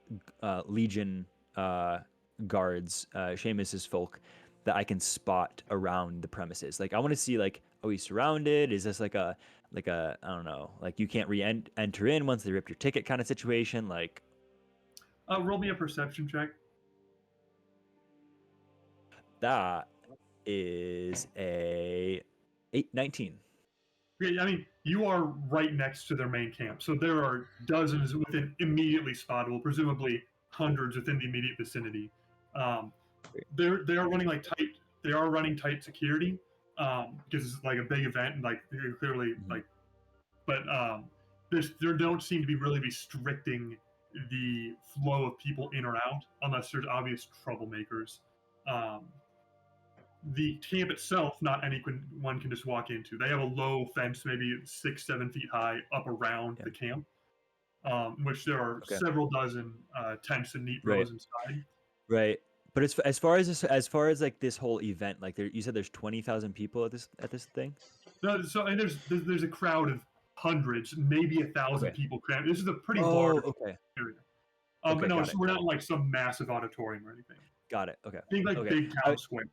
C: Legion guards, Seamus's folk, that I can spot around the premises. Like I want to see like, oh, he's surrounded. Is this like a I don't know, like you can't enter in once they rip your ticket kind of situation? Like
A: Roll me a perception check.
C: that is a 19.
A: Okay, I mean, you are right next to their main camp, so there are dozens within immediately spottable, presumably hundreds within the immediate vicinity. They are running like tight. They are running tight security because it's like a big event, and like they're clearly like, but there don't seem to be really restricting the flow of people in or out unless there's obvious troublemakers. The camp itself, not anyone can just walk into. They have a low fence, maybe 6-7 feet high, up around the camp, in which there are several dozen tents and neat rows inside.
C: Right. But as far as like this whole event, like you said, there's 20,000 people at this thing.
A: No, so and there's a crowd of hundreds, maybe 1,000 people crammed. This is a pretty large area. But no, so we're not in like some massive auditorium or anything.
C: Got it. Okay.
A: Think like big town square.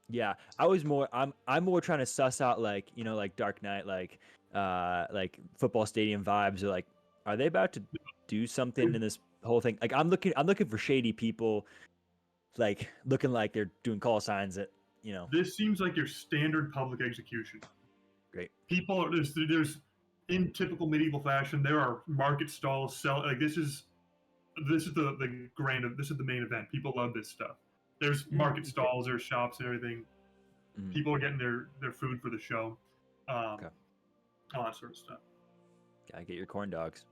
C: Yeah, I'm more trying to suss out like, you know, like Dark Knight, like football stadium vibes, or like, are they about to do something in this whole thing? Like I'm looking for shady people, like looking like they're doing call signs that, you know.
A: This seems like your standard public execution.
C: Great.
A: People are there's in typical medieval fashion, there are market stalls like this is the main event. People love this stuff. There's market stalls, there's shops and everything. People are getting their food for the show. All that sort of stuff.
C: Gotta get your corn dogs.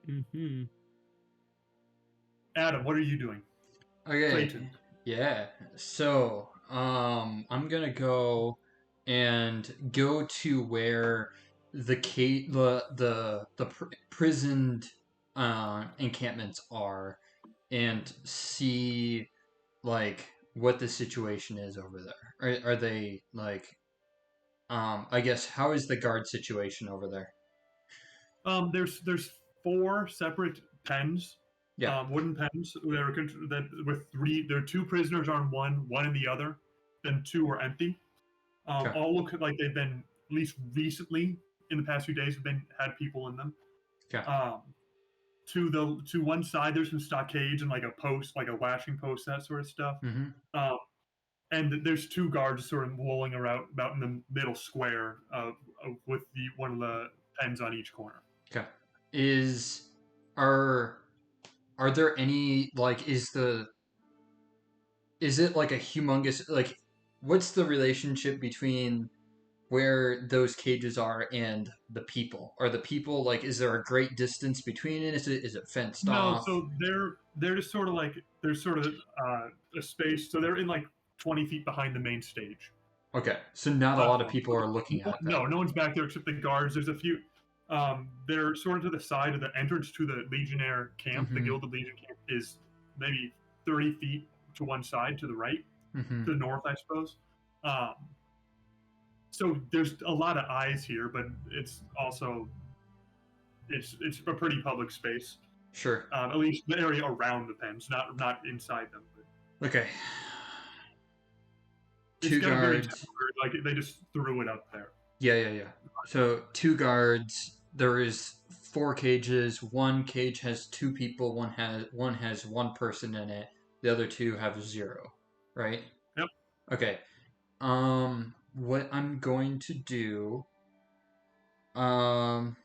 D: Mm-hmm.
A: Adam, what are you doing?
B: Okay.
A: Clayton.
B: Yeah. So, I'm gonna go to where the prisoned encampments are, and see like what the situation is over there. Are they like I guess, how is the guard situation over there?
A: There's 4 separate pens.
B: Yeah.
A: Wooden pens there are 2 prisoners on one in the other, then 2 are empty. All look like they've been, at least recently in the past few days, had people in them.
B: Okay.
A: To one side there's some stockades and like a post, like a lashing post, that sort of stuff. And there's 2 guards sort of lolling around about in the middle square with one of the pens on each corner.
B: Okay. Are there any, like, is it like a humongous, like, what's the relationship between where those cages are and the people? Are the people, like, is there a great distance between it? Is it fenced off?
A: No, so they're just sort of like, there's sort of a space, so they're in like 20 feet behind the main stage.
B: Okay, so not a lot of people are looking at that.
A: No one's back there except the guards. There's a few. They're sort of to the side of the entrance to the Legionnaire camp. The
B: Mhm.
A: Gilded Legion camp is maybe 30 feet to one side, to the right,
B: Mm-hmm.
A: to the north, I suppose. So there's a lot of eyes here, but it's also it's a pretty public space.
B: Sure.
A: At least the area around the pens, not inside them. But
B: Okay.
A: it's
B: Two
A: got a very
B: guards.
A: temporary, like they just threw it up there.
B: Yeah. So 2 guards. There is 4 cages. One cage has 2 people. One has 1 person in it. The other 2 have 0. Right?
A: Yep.
B: Okay. What I'm going to do. I'm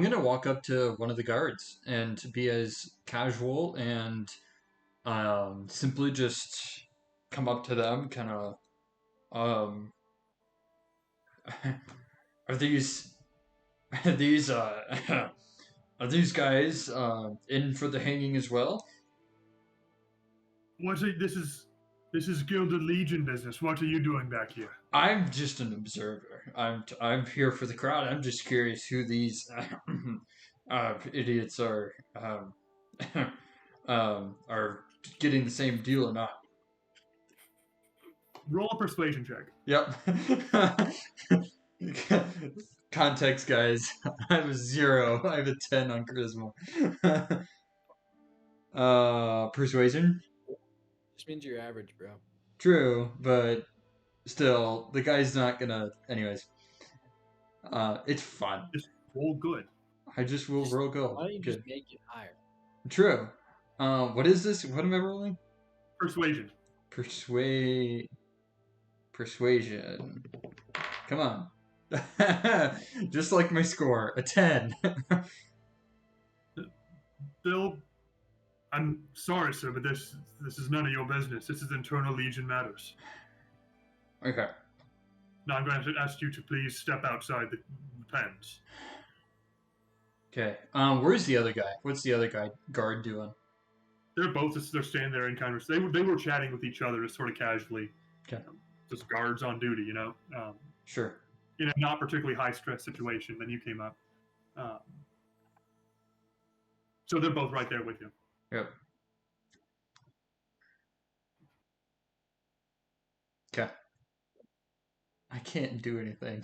B: gonna walk up to one of the guards and be as casual and simply just come up to them, kind of. Are these are these are these guys in for the hanging as well?
A: What's it? This is Gilded Legion business. What are you doing back here?
B: I'm just an observer. I'm here for the crowd. I'm just curious who these idiots are are getting the same deal or not.
A: Roll a persuasion check.
B: Yep. Context, guys. I have a 0. I have a 10 on charisma. Persuasion.
F: Just means you're average, bro.
B: True, but still, the guy's not gonna. Anyways, it's fun.
A: Just roll good.
B: I just will roll go.
F: Why don't you
B: Good.
F: just make it higher?
B: True. What is this? What am I rolling?
A: Persuasion.
B: Persuasion. Come on. Just like my score, a 10.
A: Bill, I'm sorry, sir, but this is none of your business. This is internal Legion matters.
B: Okay.
A: Now I'm going to ask you to please step outside the pens.
B: Okay. Where's the other guy? What's the other guard doing?
A: They're standing there in conversation. They were chatting with each other, just sort of casually.
B: Okay.
A: Just guards on duty,
B: Sure.
A: in a not particularly high stress situation. Then you came up. So they're both right there with you.
B: Yep. Okay. I can't do anything.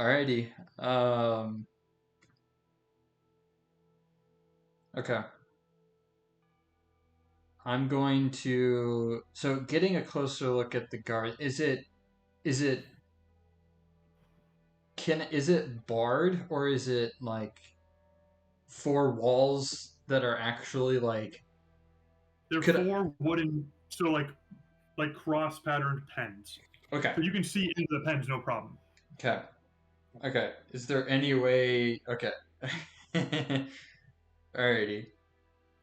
B: Alrighty. Okay. I'm going to. So, getting a closer look at the guard. Is it barred, or is it like 4 walls that are actually like?
A: They're
B: Could I-
A: 4 wooden, so like cross patterned pens.
B: Okay.
A: So you can see into the pens, no problem.
B: Okay. Okay. Is there any way? Okay. Alrighty.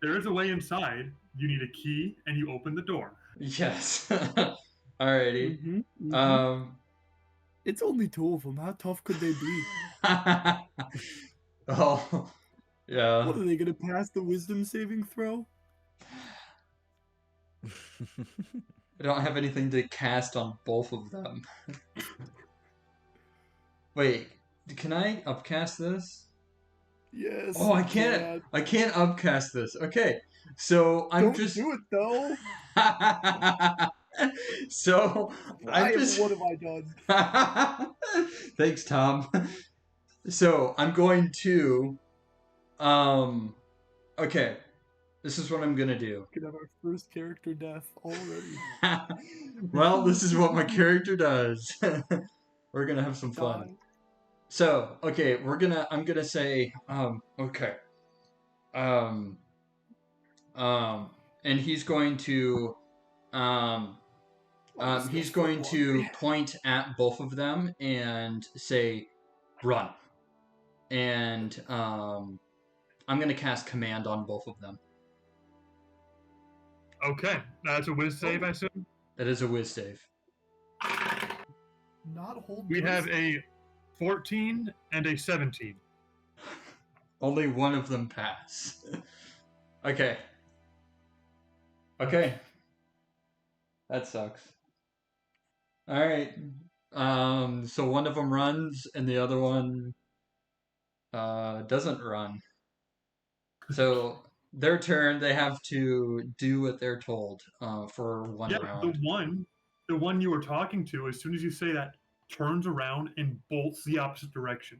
A: There is a way inside. You need a key, and you open the door.
B: Yes. Alrighty.
D: It's only 2 of them. How tough could they be?
B: Oh, yeah.
D: What are they gonna pass the wisdom saving throw?
B: I don't have anything to cast on both of them. Wait, can I upcast this?
D: Yes.
B: Oh, I
D: you
B: can't.
D: can.
B: I can't upcast this. Okay, so I'm
D: Don't
B: just.
D: do it though.
B: So I'm just.
D: What have I done?
B: Thanks, Tom. So I'm going to. Okay, this is what I'm gonna do.
D: We could have our first character death already.
B: Well, this is what my character does. We're gonna have some fun.
D: Die.
B: So, okay, I'm gonna say, okay. And he's going to, he's going to point at both of them and say, run. And, I'm gonna cast command on both of them.
A: Okay, that's a whiz save, I assume.
B: That is a whiz save.
D: Not hold.
A: We have
D: wisdom.
A: a 14 and a 17.
B: Only one of them pass. Okay. Okay. That sucks. All right. So one of them runs and the other one doesn't run. So their turn, they have to do what they're told for one
A: Yeah,
B: round.
A: the one you were talking to, as soon as you say that, turns around and bolts the opposite direction.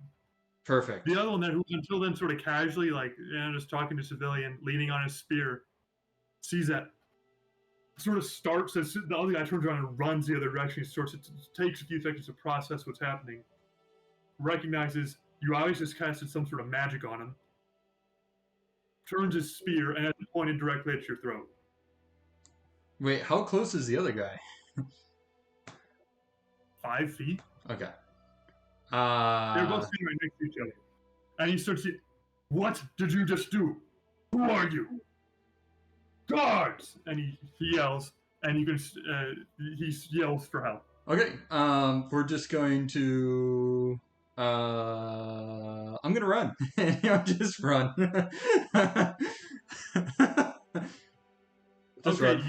B: Perfect.
A: The other one, who's until then sort of casually, like, just talking to civilian, leaning on his spear, sees that, sort of starts as the other guy turns around and runs the other direction. He it takes a few seconds to process what's happening. Recognizes you obviously just casted some sort of magic on him. Turns his spear and has it pointed directly at your throat.
B: Wait, how close is the other guy?
A: 5 feet.
B: Okay.
A: They're both sitting right next to each other. And he starts to, what did you just do? Who are you? Guards! And he yells, and you can, he yells for help.
B: Okay, we're just going to, I'm gonna run. Just run. Just
A: Okay,
B: run.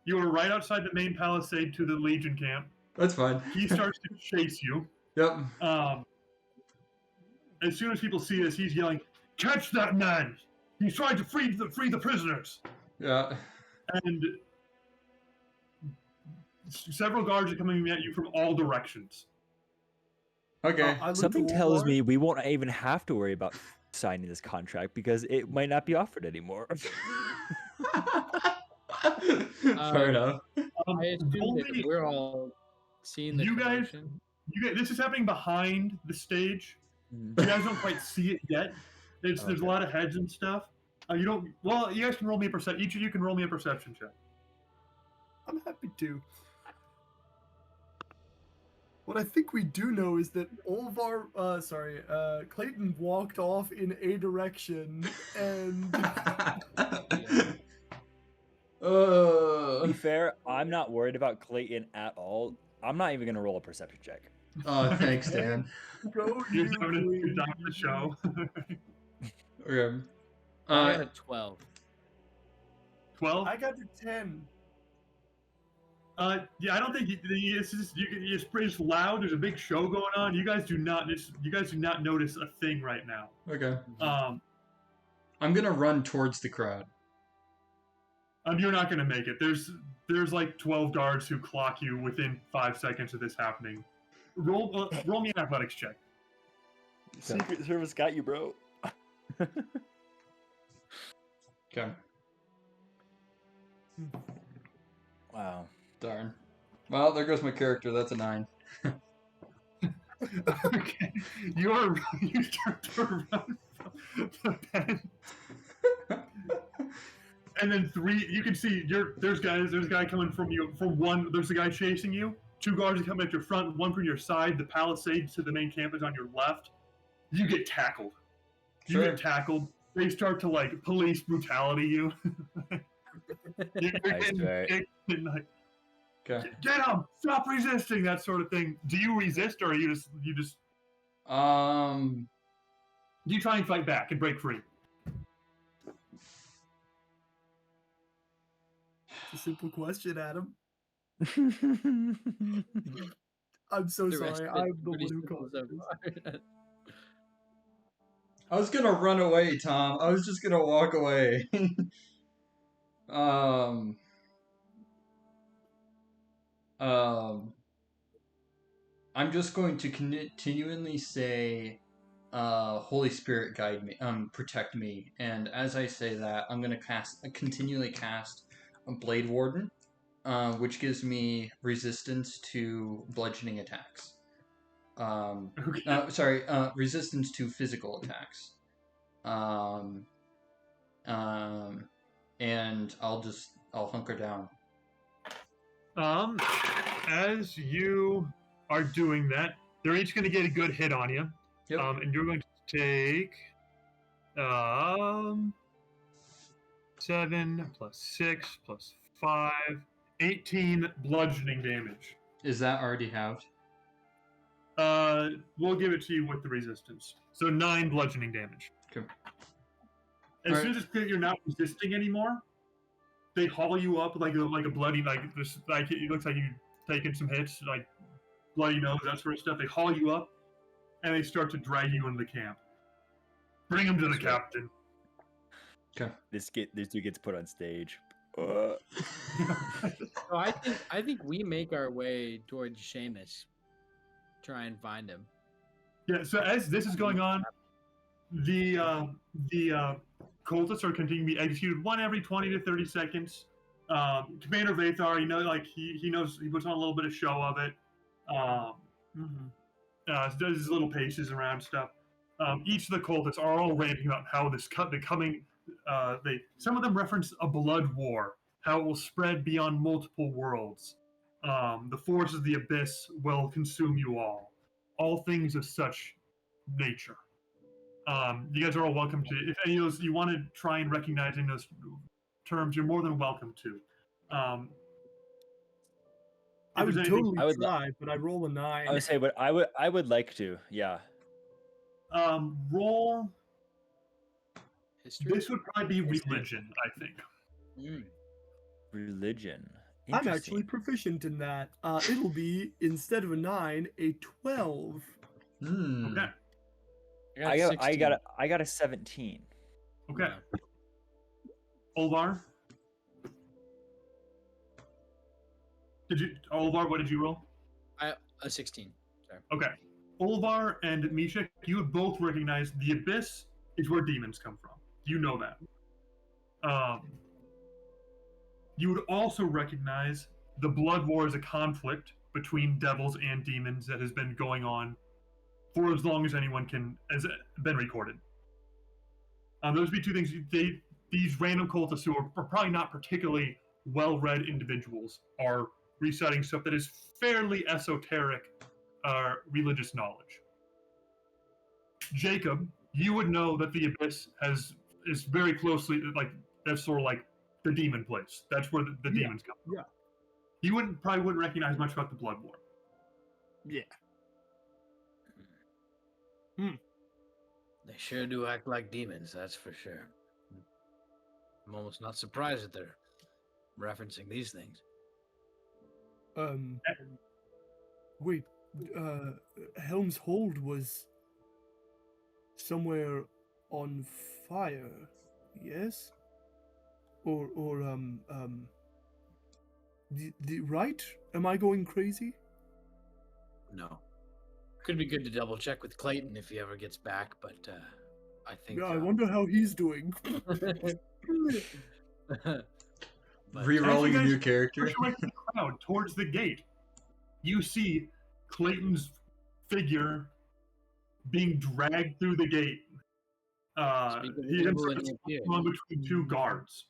A: you are right outside the main palisade to the Legion camp.
B: That's fine.
A: He starts to chase you.
B: Yep.
A: As soon as people see this, he's yelling, "Catch that man! He's trying to free the prisoners!"
B: Yeah.
A: And several guards are coming at you from all directions.
B: Okay.
D: I look
C: Something
D: to
C: tells
D: Wolvar.
C: me we won't even have to worry about signing this contract because it might not be offered anymore.
B: Fair enough.
E: I assume that
A: only-
E: we're all seeing the
A: You guys-
E: commotion.
A: this is happening behind the stage.
C: Mhm.
A: You guys don't quite see it yet. There's a
C: Okay.
A: lot of heads and stuff. You don't. Well, you guys can roll me a perception. Each of you can roll me a perception check.
D: I'm happy to. What I think we do know is that Clayton walked off in a direction, and
C: To be fair, I'm not worried about Clayton at all. I'm not even gonna roll a perception check.
B: Oh, thanks, Dan.
D: go
A: You're
D: you,
A: just having a good
D: Clayton.
A: time at the show.
B: Okay.
E: I got a 12.
A: 12.
D: I got to 10.
A: Yeah, I don't think it's loud. There's a big show going on. You guys do not notice a thing right now.
B: Okay.
A: Um,
B: I'm gonna run towards the crowd.
A: you're not gonna make it. There's like 12 guards who clock you within 5 seconds of this happening. Roll me an athletics check.
C: Secret Service got you, bro.
B: Okay.
C: Wow.
B: Darn. Well, there goes my character. That's a 9.
A: Okay, you start to run from the pen, and then 3. You can see there's a guy coming from you from one. There's a guy chasing you. 2 guards are coming at your front. 1 from your side. The palisade to the main camp is on your left. You get tackled. You
B: Sure.
A: get tackled. They start to like police brutality you. You're
C: Nice,
A: getting
C: right.
A: kicked and, like,
B: Okay.
A: get him! Stop resisting! That sort of thing. Do you resist, or you just do you try and fight back and break free?
D: It's a simple question, Adam. I'm so
E: The rest
D: sorry.
E: of it's
D: I'm the
E: pretty
D: one who
E: simple
D: caused
E: so
D: this.
E: far.
B: I was gonna run away, Tom. I was just gonna walk away. I'm just going to continually say, Holy Spirit, guide me, protect me. And as I say that, I'm gonna continually cast a Blade Warden, which gives me resistance to bludgeoning attacks.
A: Okay.
B: Resistance to physical attacks. And I'll hunker down.
A: As you are doing that, they're each going to get a good hit on you.
B: Yep.
A: And you're going to take 7 plus 6 plus 5, 18 bludgeoning damage.
B: Is that already halved?
A: We'll give it to you with the resistance. So 9 bludgeoning damage.
B: Okay.
A: As
B: Alright.
A: soon as it's clear you're not resisting anymore, they haul you up like a bloody like this like it looks like you taking some hits like bloody nose that sort of stuff. They haul you up and they start to drag you into the camp. Bring him to the
C: That's right.
A: captain.
B: Okay.
C: This dude gets put on stage.
F: So I think we make our way towards Seamus. Try and find him.
A: Yeah. So as this is going on, the cultists are continuing to be executed one every 20 to 30 seconds. Commander Vathar, he knows he puts on a little bit of show of it. Does his little paces around stuff. Each of the cultists are all ranting about how some of them reference a blood war, how it will spread beyond multiple worlds. The forces of the abyss will consume you all. All things of such nature. You guys are all welcome to. If any of those you want to try and recognize in those terms, you're more than welcome to.
D: I would totally
C: I would
D: try, but I roll a 9.
C: I would say, but I would like to. Yeah.
A: Roll.
F: History.
A: This would probably be religion, I think.
C: Religion.
D: I'm actually
C: Interesting.
D: proficient in that. It'll be, instead of a 9, a 12.
A: Okay.
C: I got a 17.
A: Okay. Olvar. Olvar, what did you roll?
F: A 16. Sorry.
A: Okay. Olvar and Misha, you would both recognize the abyss is where demons come from. You know that. You would also recognize the Blood War as a conflict between devils and demons that has been going on for as long as anyone has been recorded. Those would be two things. These random cultists who are probably not particularly well-read individuals are reciting stuff that is fairly esoteric religious knowledge. Jacob, you would know that the abyss is very closely that's sort of like the demon place. That's where the demons come from.
D: Yeah.
A: You probably wouldn't recognize much about the Blood War.
D: Yeah.
E: They sure do act like demons, that's for sure. I'm almost not surprised that they're referencing these things.
D: Wait, Helm's Hold was somewhere on fire, yes? Or the right? Am I going crazy?
E: No. Could be good to double check with Clayton if he ever gets back, but I think.
D: Yeah, I wonder how he's doing.
B: Rerolling a
A: As you
B: new
A: guys
B: character.
A: push away from the crowd towards the gate, you see Clayton's figure being dragged through the gate. He himself is on between two guards.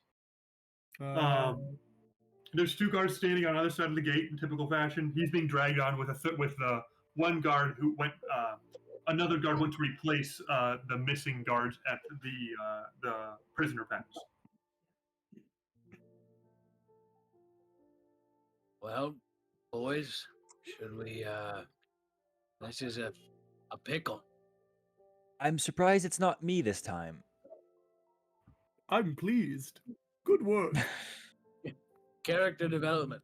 A: There's two guards standing on the other side of the gate in typical fashion. He's being dragged on with the one guard who went. Another guard went to replace the missing guards at the prisoner pens.
E: Well, boys, should we? This is a pickle.
C: I'm surprised it's not me this time.
D: I'm pleased. Good work.
E: Character development.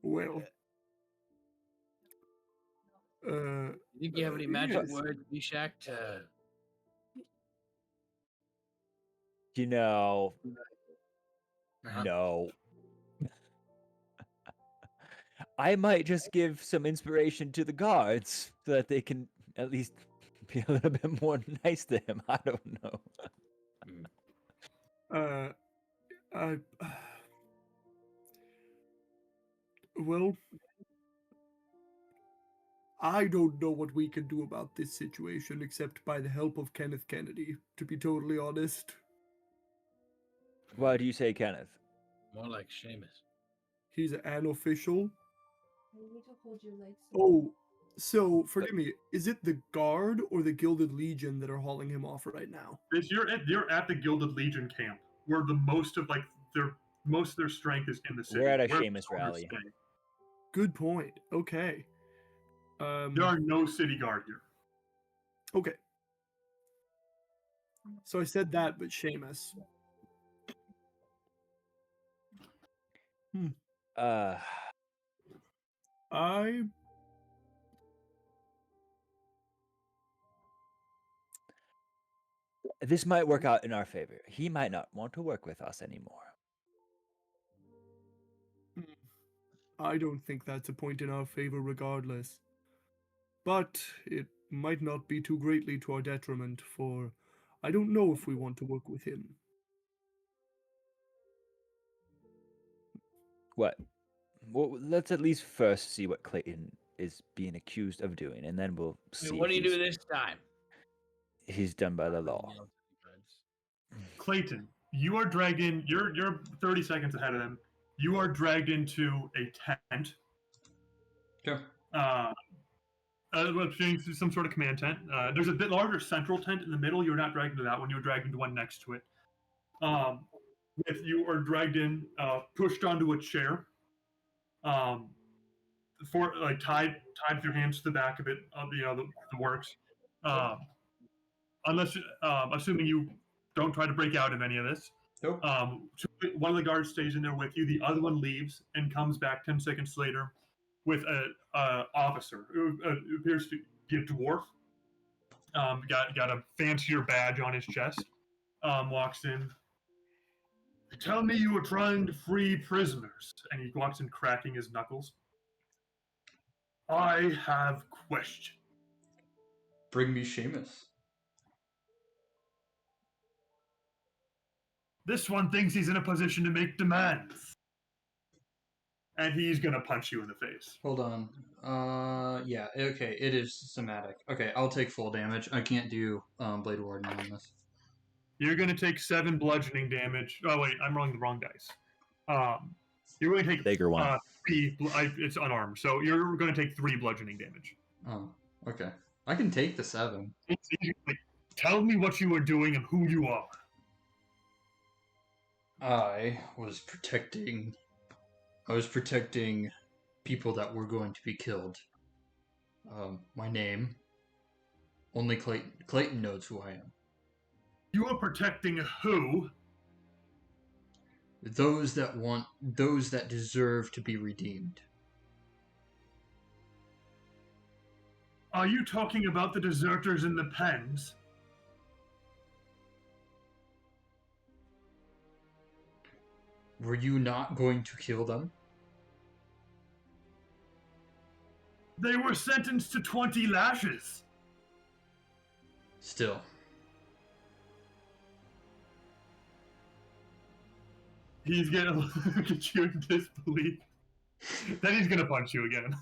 D: Well.
E: You think you have any magic
D: yes.
E: words, Bishak, to
C: You know,
E: Uh-huh.
C: no. I might just give some inspiration to the guards so that they can at least be a little bit more nice to him. I don't know.
D: Well, I don't know what we can do about this situation except by the help of Kenneth Kennedy, to be totally honest.
C: Why do you say Kenneth?
E: More like Seamus.
D: He's an official.
G: You need to hold your legs.
D: Oh, so forgive me, is it the guard or the Gilded Legion that are hauling him off right now?
A: You're at the Gilded Legion camp, where most of their strength is in the city.
C: We're at a
A: where
C: Seamus
A: the
C: rally.
A: stay.
D: Good point. Okay.
A: There are no city guard here.
D: Okay. So I said that, but Seamus.
C: Uh,
D: I
C: this might work out in our favor. He might not want to work with us anymore.
D: I don't think that's a point in our favor regardless. But it might not be too greatly to our detriment, for I don't know if we want to work with him.
C: What? Well, let's at least first see what Clayton is being accused of doing, and then we'll
E: I
C: see
E: mean, what do
C: if
E: you do this time?
C: he's done by the law.
A: Clayton, you are dragged in. You're 30 seconds ahead of them. You are dragged into a tent.
B: Okay.
A: Some sort of command tent. There's a bit larger central tent in the middle. You're not dragged into that one. You were dragged into one next to it. If you are dragged in, pushed onto a chair, for like tied with your hands to the back of it, the works. Unless, assuming you don't try to break out of any of this.
B: Nope.
A: One of the guards stays in there with you. The other one leaves and comes back 10 seconds later with a officer who appears to be a dwarf. Got a fancier badge on his chest. Walks in. Tell me you were trying to free prisoners. And he walks in cracking his knuckles. I have question.
B: Bring me Seamus.
A: This one thinks he's in a position to make demands. And he's gonna punch you in the face.
B: Hold on. Yeah, okay, it is somatic. Okay, I'll take full damage. I can't do Blade Warden on this.
A: You're gonna take 7 bludgeoning damage. Oh wait, I'm rolling the wrong dice. You're going to take
C: Bigger one.
A: 3. It's unarmed, so you're going to take 3 bludgeoning damage.
B: Oh, okay. I can take the 7.
A: It's easy, like, tell me what you are doing and who you are.
B: I was protecting people that were going to be killed. My name. Only Clayton knows who I am.
A: You are protecting who?
B: Those that deserve to be redeemed.
A: Are you talking about the deserters in the pens?
B: Were you not going to kill them?
A: They were sentenced to 20 lashes.
B: Still.
A: He's gonna look at you in disbelief. Then he's gonna punch you again.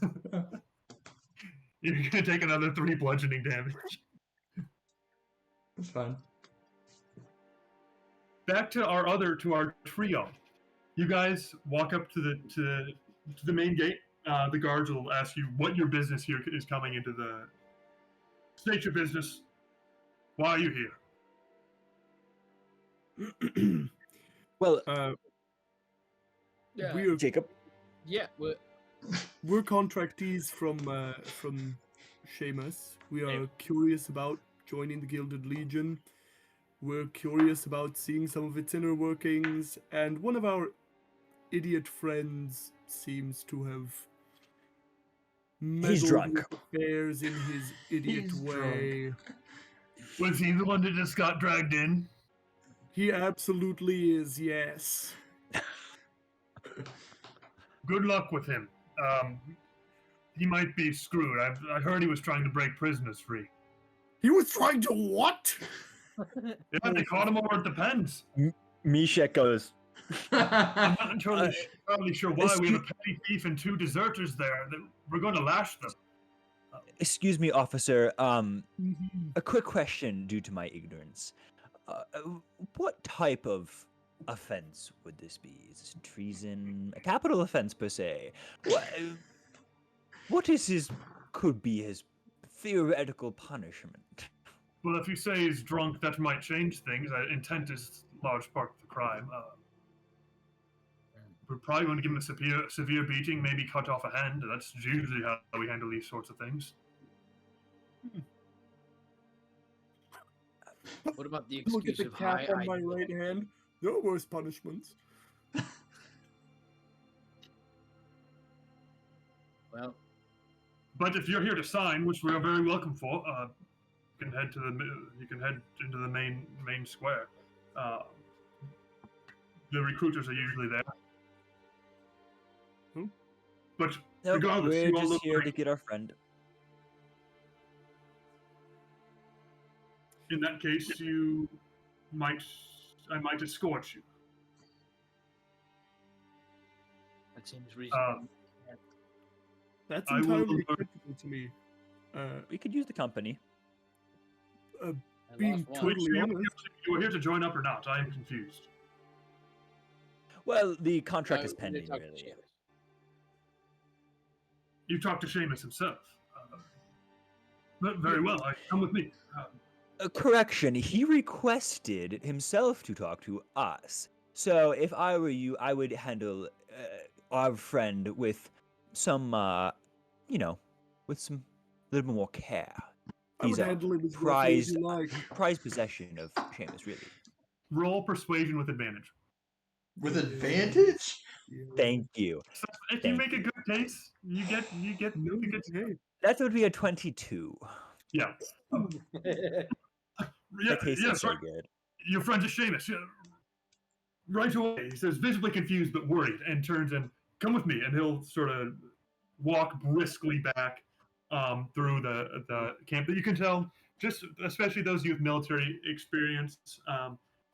A: You're gonna take another 3 bludgeoning damage.
B: That's fine.
A: Back to our trio. You guys walk up to the main gate. The guards will ask you what your business here is coming into the. State your business. Why are you here?
C: Well,
F: Yeah.
D: we're
C: Jacob,
F: Yeah.
D: we're contractees from Seamus. We are curious about joining the Gilded Legion. We're curious about seeing some of its inner workings, and one of our idiot friends seems to have meddled
C: drunk.
D: with affairs in his idiot
B: He's
D: way.
A: Was he the one that just got dragged in?
D: He absolutely is, yes.
A: Good luck with him. He might be screwed. I heard he was trying to break prisoners free.
D: He was trying to what?
A: Yeah, they caught him over at the pens.
C: Mishek goes,
A: I'm not entirely sure why. We have a
C: excuse-
A: petty thief and 2 deserters there. That we're going to lash them.
C: "Excuse me, officer. A quick question due to my ignorance. What type of offense would this be? Is this treason? A capital offense per se? What could be his theoretical punishment?"
A: Well, if you say he's drunk, that might change things. Intent is a large part of the crime. We're probably going to give him a severe beating, maybe cut off a hand. That's usually how we handle these sorts of things.
E: What about the
D: Look at
E: excuse
D: the
E: of
D: cap
E: high
D: on my
E: ideals?
D: right hand. No worse punishments.
E: Well,
A: But if you're here to sign, which we are very welcome for, you can head into the main square. The recruiters are usually there.
D: Hmm?
A: But
C: Nope,
A: regardless,
C: we're
A: you all
C: just
A: look
C: here
A: great.
C: to get our friend.
A: In that case, I might escort you.
E: that seems reasonable.
D: That's
A: I will-
D: entirely acceptable to me.
C: We could use the company.
F: I
D: being
F: lost one.
D: totally honest.
A: You were here to join up or not? I am confused.
C: Well, the contract
F: Uh,
C: is
F: we
C: pending,
F: did talk to
C: really.
F: Seamus.
A: You talked to Seamus himself. But very well. Come with me.
C: Correction, he requested himself to talk to us. So if I were you, I would handle our friend with some, with some little bit more care.
D: I
C: He's
D: would
C: a
D: handle it as roughly as
C: prized,
D: you like.
C: prized possession of Seamus, really.
A: Roll persuasion with advantage.
B: With advantage?
C: Thank you.
A: So if
C: Thank
A: you make a
C: you.
A: good case, you get
D: No,
A: a good.
D: hey,
C: That would be a 22.
A: Yeah. Yeah.
C: That case
A: Yeah.
C: is so
A: Right.
C: good.
A: Your friend is Seamus. Yeah. Right away, he says, visibly confused but worried, and turns and come with me, and he'll sort of walk briskly back through the camp. But you can tell, just especially those of you with military experience,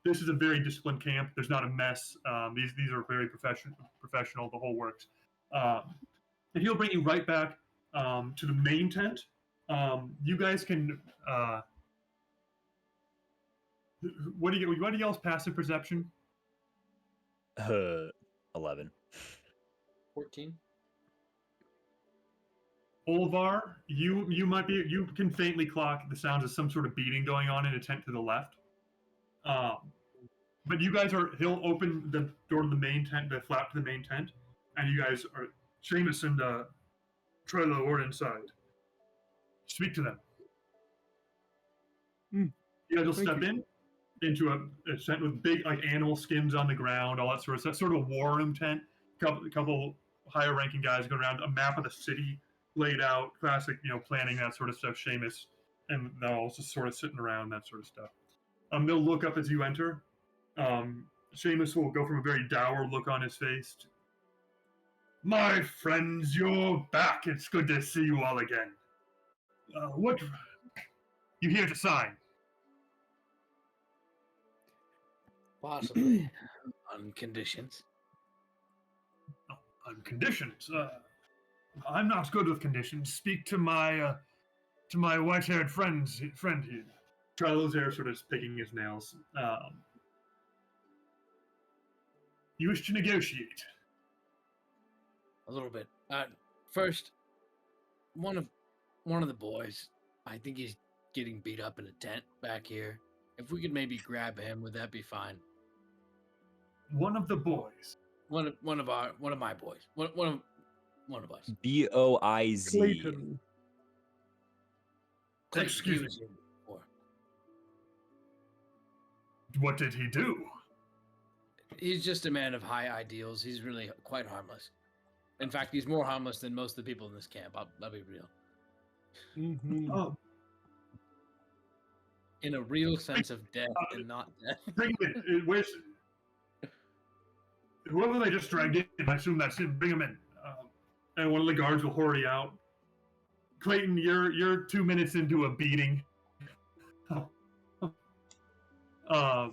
A: this is a very disciplined camp. There's not a mess. These are very professional. The whole works. And he'll bring you right back to the main tent. You guys can. What do y'all's passive perception?
C: 11.
F: 14.
A: Olvar, you can faintly clock the sounds of some sort of beating going on in a tent to the left. But you guys he'll open the door to the main tent, the flap to the main tent, and you guys are Seamus and Trello are inside. Speak to them. You guys will
D: Thank
A: step
D: you.
A: into a tent with big like animal skins on the ground, all that sort of stuff. Sort of a war room tent. Couple higher ranking guys going around, a map of the city laid out, classic, planning, that sort of stuff. Seamus and they're also sort of sitting around, that sort of stuff. They'll look up as you enter. Seamus will go from a very dour look on his face to, my friends, you're back. It's good to see you all again. What you here to sign?
E: Possibly on conditions.
A: On conditions. I'm not good with conditions. Speak to my white-haired friend here. Trello's there, sort of picking his nails. You wish to negotiate?
E: A little bit. First, one of the boys, I think he's getting beat up in a tent back here. If we could maybe grab him, would that be fine?
A: One of the boys.
E: One of my boys. One of us.
C: Boiz.
D: Clayton.
E: Clayton,
A: Excuse
E: he
A: me.
E: was here before.
A: What did he do?
E: He's just a man of high ideals. He's really quite harmless. In fact, he's more harmless than most of the people in this camp. I'll be real.
D: Mm-hmm.
A: Oh,
E: In a real sense of death and not death.
A: bring him in. Where's whoever they just dragged in? I assume that's him. Bring him in. And one of the guards will hurry out. Clayton, you're 2 minutes into a beating. Oh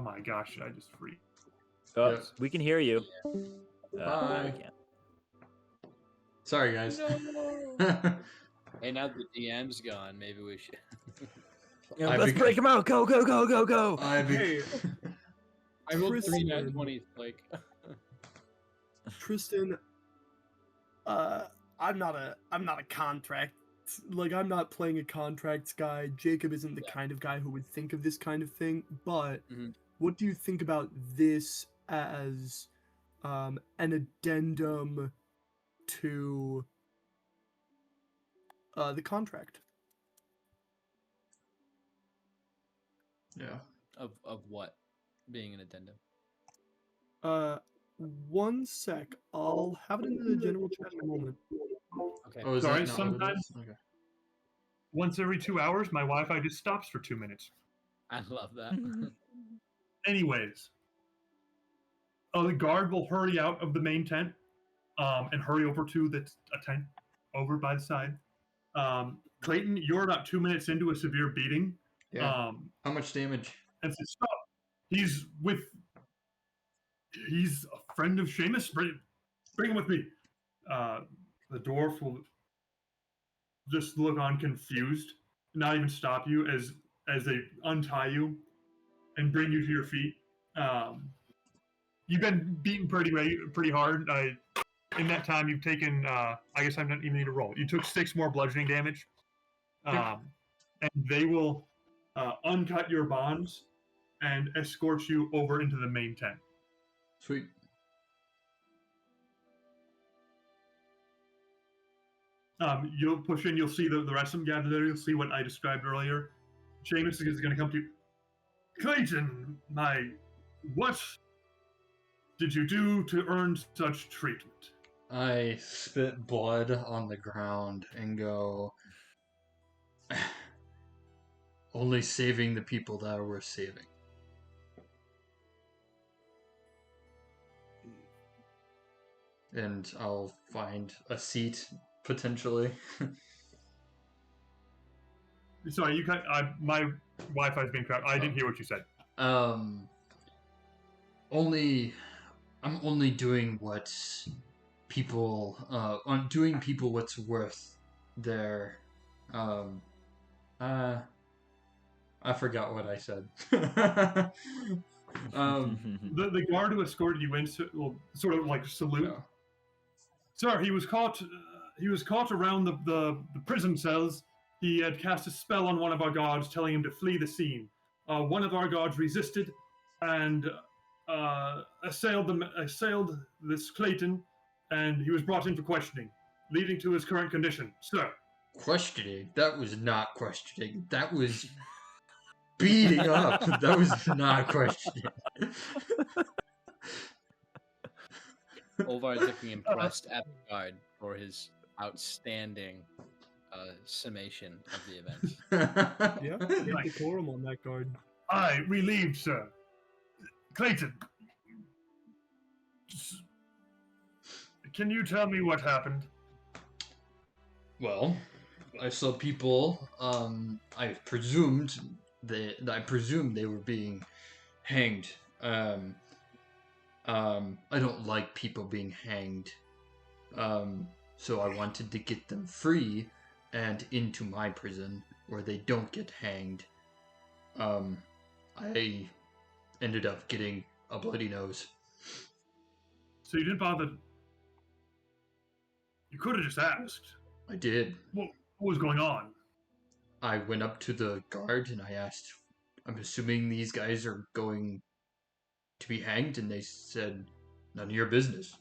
A: my gosh! I just freaked.
C: Oh,
B: Yes.
C: we can hear you.
B: Bye.
C: We can't.
B: Sorry, guys.
F: Hey, now the DM's gone. Maybe we should.
C: Yeah,
B: I
C: let's
B: bec-
C: break him out. Go, go, go, go, go.
D: Hey.
F: I rolled 3 nat
D: Tristan.
F: 20s, like.
D: Tristan, I'm not a contract, like, I'm not playing a contracts guy. Jacob isn't the kind of guy who would think of this kind of thing, but
F: Mhm.
D: what do you think about this as an addendum to the contract?
B: Yeah.
F: Of what? Being an addendum.
D: 1 sec. I'll have it in the general chat in a moment.
F: Okay.
B: Oh, is
A: Sorry,
B: that not what it
A: sometimes-
B: is? Okay.
A: Once every 2 hours, my Wi-Fi just stops for 2 minutes.
F: I love that.
A: Anyways, the guard will hurry out of the main tent and hurry over to a tent over by the side. Clayton, you're about 2 minutes into a severe beating.
B: Yeah. How much damage?
A: And says, "Stop! He's a friend of Seamus. Bring him with me." The dwarf will just look on confused, not even stop you as they untie you and bring you to your feet. You've been beaten pretty hard. In that time, you've taken. I guess I don't even need to roll. You took 6 more bludgeoning damage, and they will uncut your bonds and escort you over into the main tent.
B: Sweet.
A: You'll push in. You'll see the rest of them gathered there. You'll see what I described earlier. Seamus is going to come to you. Clayton, what did you do to earn such treatment?
B: I spit blood on the ground and go, only saving the people that were saving. And I'll find a seat, potentially.
A: Sorry, my Wi-Fi's being cracked. I didn't hear what you said.
B: I'm only doing what people, I'm doing people what's worth their, I forgot what I said.
A: The guard who escorted you in will sort of like salute.
B: Yeah.
A: Sir, he was caught. He was caught around the prison cells. He had cast a spell on one of our guards, telling him to flee the scene. One of our guards resisted and assailed this Clayton, and he was brought in for questioning, leading to his current condition. Sir,
B: Questioning? That was not questioning. That was beating up. That was not questioning.
F: Olvar is looking impressed at the guard for his outstanding summation of the events.
D: Yeah,
A: Right.
D: decorum on that guard.
A: I relieved, sir. Clayton, can you tell me what happened?
B: Well, I saw people. I presumed they were being hanged. I don't like people being hanged. So I wanted to get them free and into my prison where they don't get hanged. I ended up getting a bloody nose.
A: So you didn't bother. You could have just asked.
B: I did.
A: What was going on?
B: I went up to the guard and I asked, I'm assuming these guys are going to be hanged, and they said, none of your business.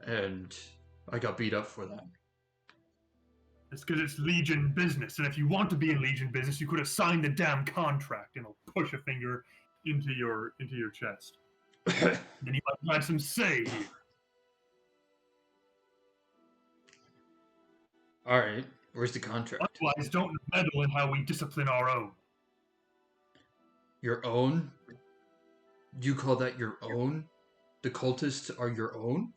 B: And I got beat up for that.
A: It's because it's Legion business, and if you want to be in Legion business, you could have signed the damn contract. And I'll push a finger into your chest. Then you might have some say here.
B: All right, where's the contract?
A: Otherwise, don't meddle in how we discipline our own.
B: Your own? You call that your own? The cultists are your own?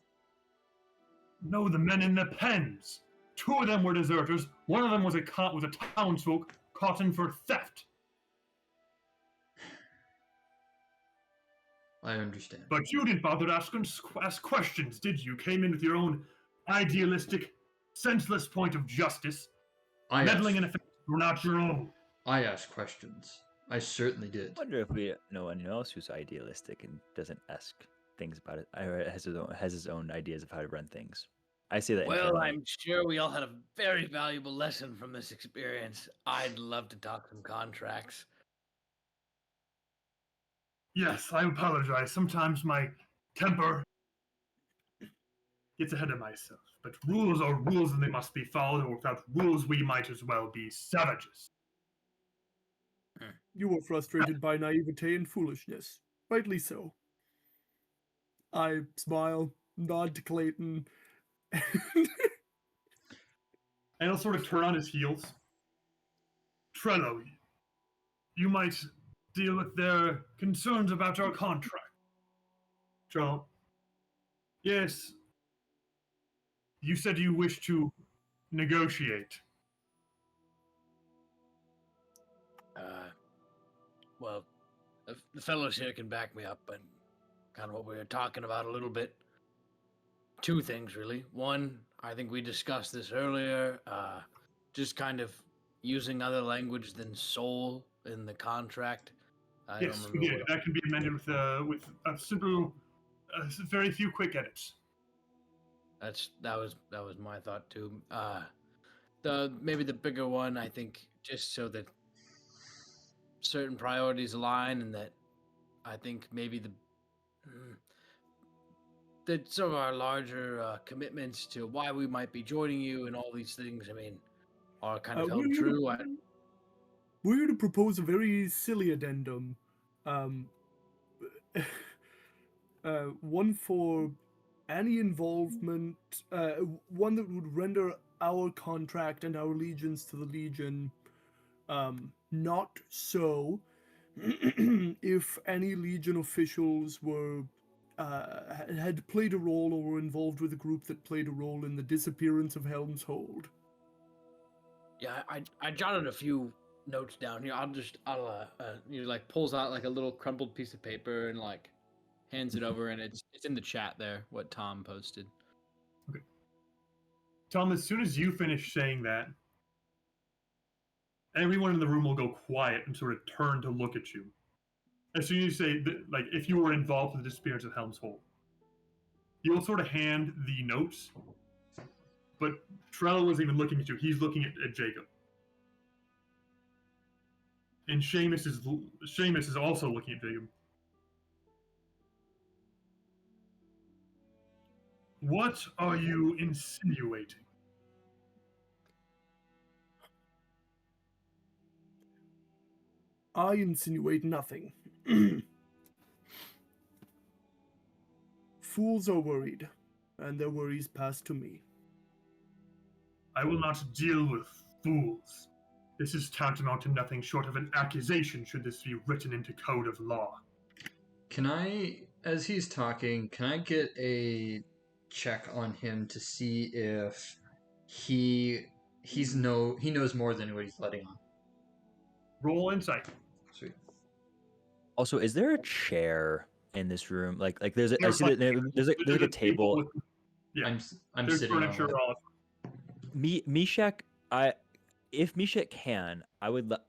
A: No, the men in the pens. 2 of them were deserters. 1 of them was a townsfolk caught in for theft.
B: I understand.
A: But you didn't bother to ask questions, did you? Came in with your own idealistic, senseless point of justice. Meddling in affairs were not your own.
B: I asked questions. I certainly did.
C: I wonder if we know anyone else who's idealistic and doesn't ask things about it, or has his own ideas of how to run things. I say that.
E: Well,
C: internally.
E: I'm sure we all had a very valuable lesson from this experience. I'd love to talk some contracts.
A: Yes, I apologize. Sometimes my temper gets ahead of myself. But rules are rules and they must be followed, or without rules we might as well be savages.
D: You were frustrated by naivete and foolishness. Rightly so. I smile, nod to Clayton.
A: And he'll sort of turn on his heels. Trello, you might deal with their concerns about our contract. Trello, yes, you said you wish to negotiate.
E: Well, the fellows here can back me up, and kind of what we were talking about a little bit. Two things, really. One, I think we discussed this earlier, just kind of using other language than soul in the contract. I don't
A: Yes,
E: remember
A: we did.
E: what-
A: That can be amended with a simple, very few quick edits.
E: that was my thought too. Maybe the bigger one, I think, just so that certain priorities align, and that I think maybe that some of our larger commitments to why we might be joining you and all these things, I mean, are kind of held true.
D: We're going to propose a very silly addendum. One for any involvement, one that would render our contract and our allegiance to the Legion not so if any Legion officials were had played a role or were involved with a group that played a role in the disappearance of Helm's Hold.
E: Yeah, I jotted a few notes down here. I'll
F: He like pulls out like a little crumpled piece of paper and like hands it over, and it's in the chat there. What Tom posted.
A: Tom, as soon as you finish saying that, everyone in the room will go quiet and sort of turn to look at you. As soon as you say, like, if you were involved with the disappearance of Helm's Hold, you'll sort of hand the notes, but Trello wasn't even looking at you. He's looking at Jacob. And Seamus is also looking at Jacob. What are you insinuating?
D: I insinuate nothing. Fools are worried, and their worries pass to me.
A: I will not deal with fools. This is tantamount to nothing short of an accusation should this be written into code of law.
B: Can I, as he's talking, can I get a check on him to see if he knows more than what he's letting on?
A: Roll insight.
B: Sweet.
C: Also, is there a chair in this room? Like there's a, I
A: There's
C: see that there's like a table.
A: with- yeah,
B: I'm
A: there's
B: sitting on
A: furniture
B: it.
A: all.
C: Meshach, if Meshach can,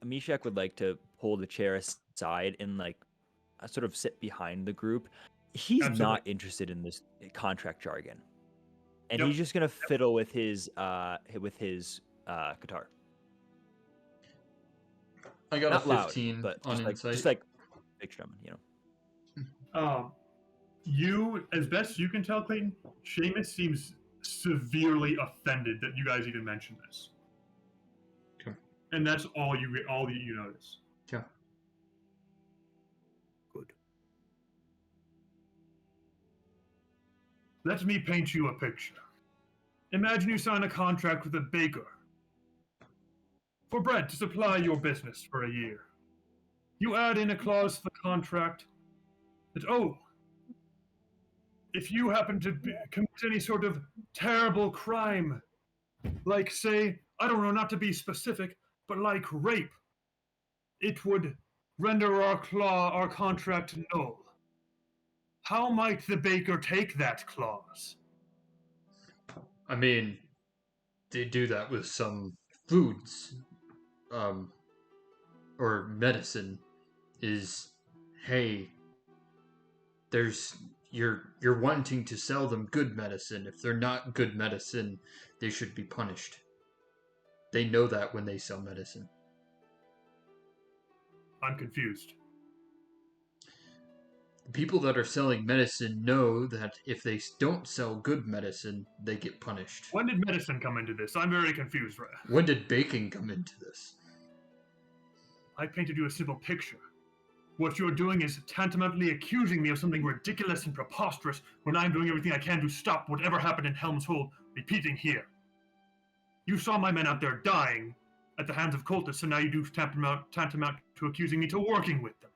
C: Meshach would like to pull the chair aside and like sort of sit behind the group. He's
A: Absolutely.
C: not interested in this contract jargon, and
A: Yep.
C: he's just gonna fiddle with his guitar.
B: I got
C: Not
B: a
C: loud,
B: 15
C: but
B: on insight.
C: just like big strumming, you know.
A: You, as best you can tell, Clayton, Seamus seems severely offended that you guys even mentioned this.
B: Okay.
A: And that's all you notice.
B: Yeah.
D: Good.
A: Let me paint you a picture. Imagine you sign a contract with a baker for bread to supply your business for a year. You add in a clause to the contract that, if you happen to commit any sort of terrible crime, like, say, I don't know, not to be specific, but like rape, it would render our contract null. How might the baker take that clause?
B: I mean, they do that with some foods, or medicine. Is, hey, you're wanting to sell them good medicine. If they're not good medicine, they should be punished. They know that when they sell medicine.
A: I'm confused.
B: The people that are selling medicine know that if they don't sell good medicine, they get punished.
A: When did medicine come into this? I'm very confused.
B: When did baking come into this?
A: I painted you a simple picture. What you're doing is tantamountably accusing me of something ridiculous and preposterous when I'm doing everything I can to stop whatever happened in Helm's Hold repeating here. You saw my men out there dying at the hands of cultists, so now you do tantamount to accusing me to working with them.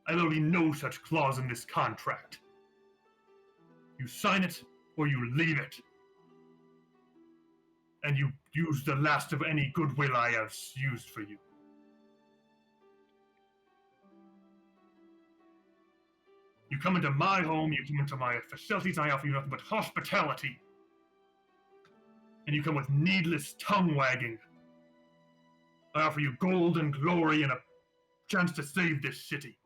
A: I literally no such clause in this contract. You sign it or you leave it. And you use the last of any goodwill I have used for you. You come into my home, you come into my facilities, I offer you nothing but hospitality. And you come with needless tongue wagging. I offer you gold and glory and a chance to save this city.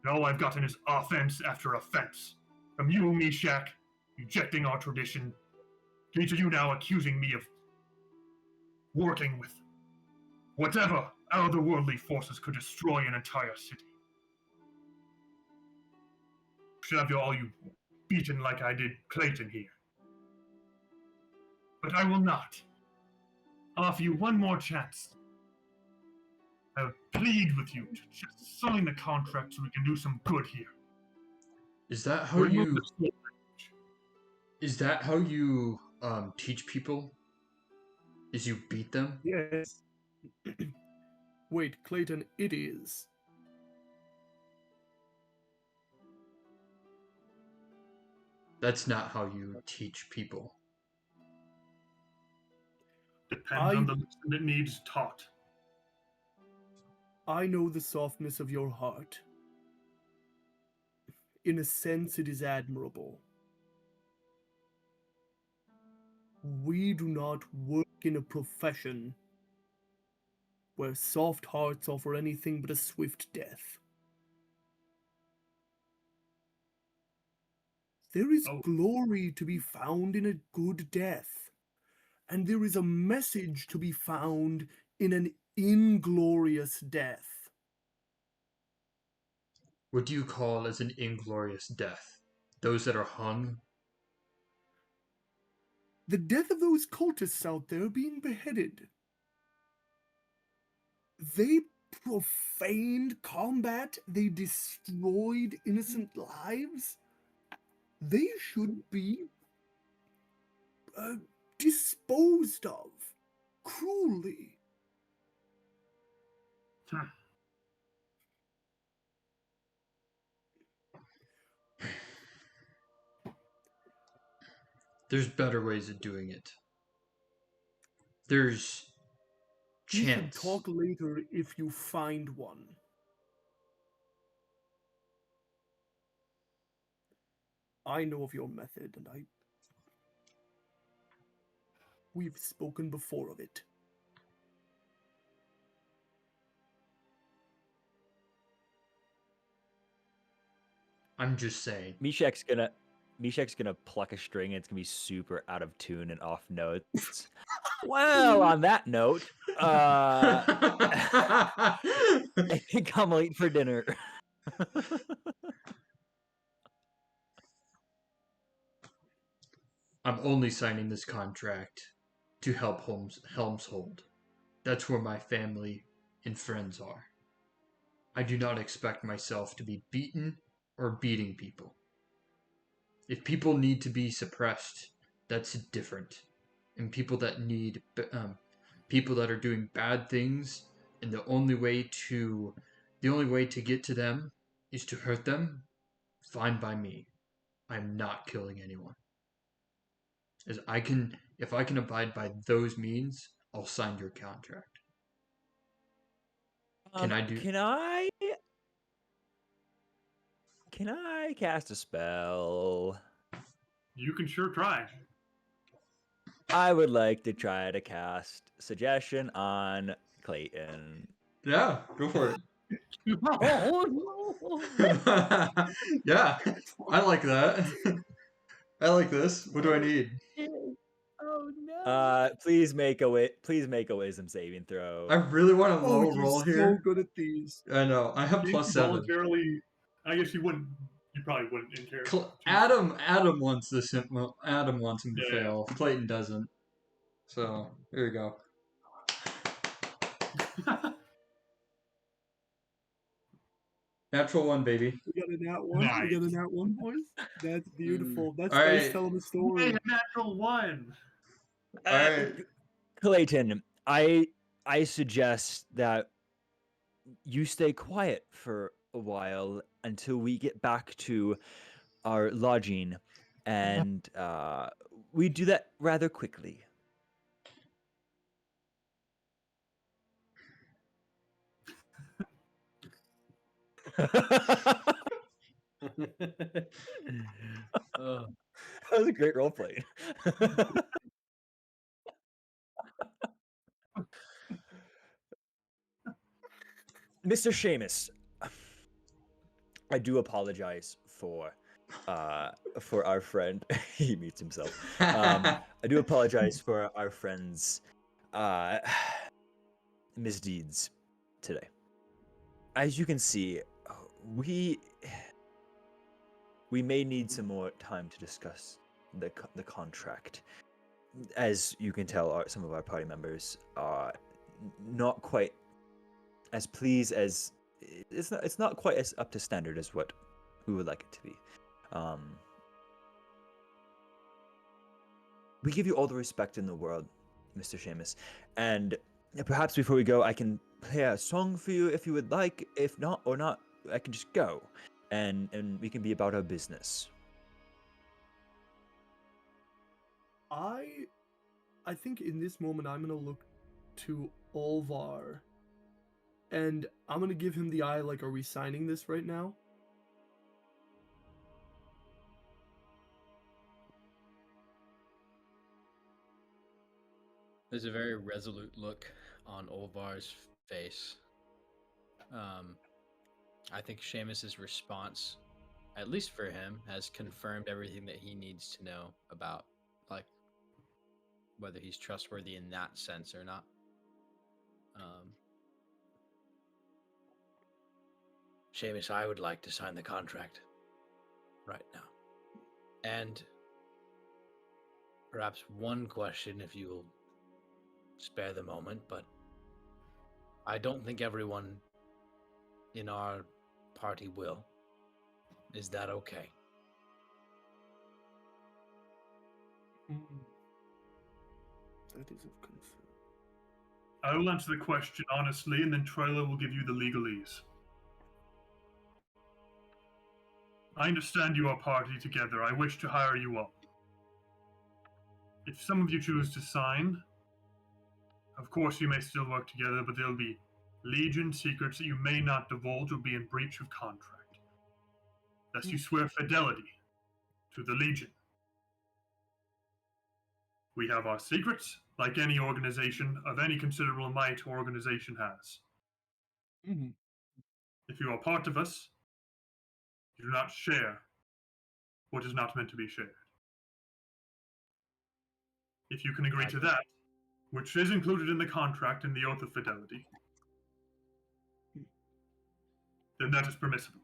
A: And all I've gotten is offense after offense. From you, Meshach, rejecting our tradition, to each of you now accusing me of working with whatever otherworldly forces could destroy an entire city. Should have all you beaten like I did Clayton here. But I will not. I'll offer you one more chance. I'll plead with you to just sign the contract so we can do some good here.
B: Is that how you teach people? Is you beat them?
D: Yes. Wait, Clayton, it is.
B: That's not how you teach people.
A: Depends on the lesson that needs taught.
D: I know the softness of your heart. In a sense, it is admirable. We do not work in a profession where soft hearts offer anything but a swift death. There is glory to be found in a good death, and there is a message to be found in an inglorious death.
B: What do you call as an inglorious death? Those that are hung?
D: The death of those cultists out there being beheaded. They profaned combat, they destroyed innocent lives. They should be disposed of cruelly.
B: There's better ways of doing it. There's
D: We can
B: chance.
D: talk later if you find one. I know of your method, and we've spoken before of it.
B: I'm just saying.
C: Meshach's gonna pluck a string and it's gonna be super out of tune and off notes. Well, on that note, I think I'm late for dinner.
B: I'm only signing this contract to help Helm's Hold. That's where my family and friends are. I do not expect myself to be beaten or beating people. If people need to be suppressed, that's different. And people that need, people that are doing bad things, and the only way to get to them is to hurt them, fine by me. I'm not killing anyone. If I can abide by those means, I'll sign your contract. Can
C: I cast a spell?
A: You can sure try.
C: I would like to try to cast Suggestion on Clayton.
B: Yeah, go for it. Yeah, I like that. I like this. What do I need?
G: Oh no.
C: Please make a wisdom saving throw.
B: I really want a low
D: you're
B: roll
D: so
B: here.
D: good at these.
B: I know. I have
A: You
B: plus 7.
A: voluntarily, I guess you wouldn't. You probably wouldn't in character.
B: Adam wants this. Adam wants him to
A: Yeah.
B: fail. Clayton doesn't. So here we go. Natural 1, baby.
D: We got a nat one. We got a nat one, boys. That's beautiful. That's
B: All
D: Dice
B: right.
D: telling the
A: Hey,
D: story.
A: a natural one.
B: All right.
C: Clayton, I suggest that you stay quiet for a while until we get back to our lodging, and we do that rather quickly.
F: Oh,
C: That was a great role play. Mr. Seamus, I do apologize for our friend. He meets himself. I do apologize for our friend's misdeeds today. As you can see, we may need some more time to discuss the contract. As you can tell, some of our party members are not quite as pleased as it's not quite as up to standard as what we would like it to be. We give you all the respect in the world, Mr. Seamus, and perhaps before we go, I can play a song for you if you would like. If not, I can just go, and we can be about our business.
D: I think in this moment I'm gonna look to Olvar, and I'm gonna give him the eye. Like, are we signing this right now?
F: there's a very resolute look on Olvar's face. I think Seamus's response, at least for him, has confirmed everything that he needs to know about, like, whether he's trustworthy in that sense or not. Seamus, I would like to sign the contract right now. And perhaps one question, if you will spare the moment, but I don't think everyone in our party will. Is that okay?
D: That is of concern.
A: I will answer the question honestly, and then Troilo will give you the legalese. I understand you are party together. I wish to hire you all. If some of you choose to sign, of course you may still work together, but there'll be Legion secrets that you may not divulge or be in breach of contract. Thus you swear fidelity to the Legion. We have our secrets, like any organization of any considerable might or organization has.
D: Mm-hmm.
A: If you are part of us, you do not share what is not meant to be shared. If you can agree to that, which is included in the contract and the oath of fidelity, then that is permissible.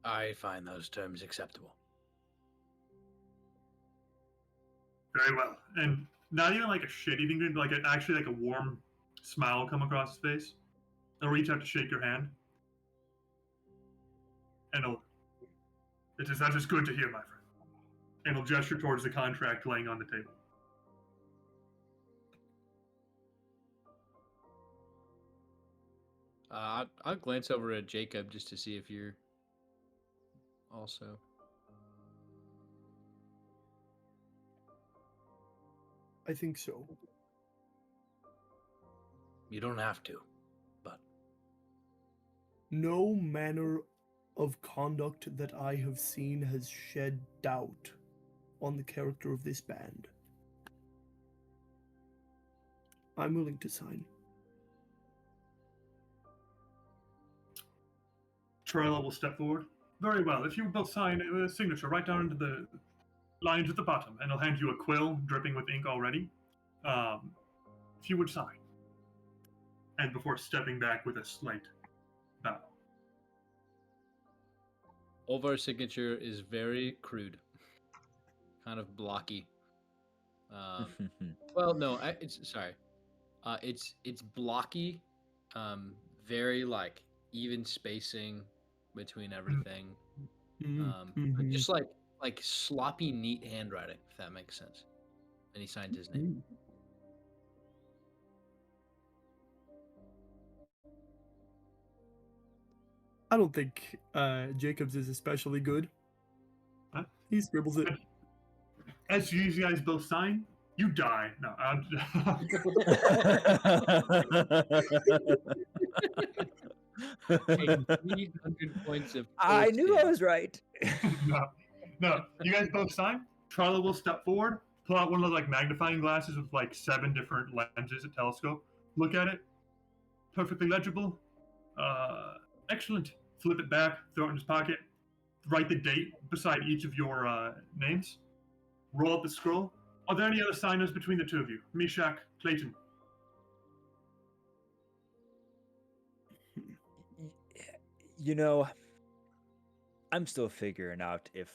E: I find those terms acceptable.
A: Very well. And not even like a shit-eating grin, but like actually like a warm smile will come across his face. He'll reach out to shake your hand. And that is good to hear, my friend. And he'll gesture towards the contract laying on the table.
F: I'll glance over at Jacob just to see if you're also.
D: I think so.
E: You don't have to, but
D: No manner of conduct that I have seen has shed doubt on the character of this band. I'm willing to sign.
A: Troilo will step forward. Very well. If you both sign a signature right down into the lines at the bottom, and he'll hand you a quill dripping with ink already. If you would sign. And before stepping back with a slight bow.
F: Olvar's signature is very crude. kind of blocky. Well, no, it's sorry. It's blocky, very like even spacing between everything. But just like sloppy, neat handwriting, if that makes sense. And he signed his name.
D: I don't think Jacobs is especially good.
A: Huh?
D: He scribbles it.
A: As you guys both sign, you die. No,
F: Hey, 300 points of.
C: I knew I was right.
A: no. You guys both sign. Charlie will step forward, pull out one of those like magnifying glasses with like 7 different lenses, a telescope. Look at it. Perfectly legible. Excellent. Flip it back, throw it in his pocket. Write the date beside each of your names. Roll up the scroll. Are there any other signers between the two of you? Meshach, Clayton.
C: You know, I'm still figuring out if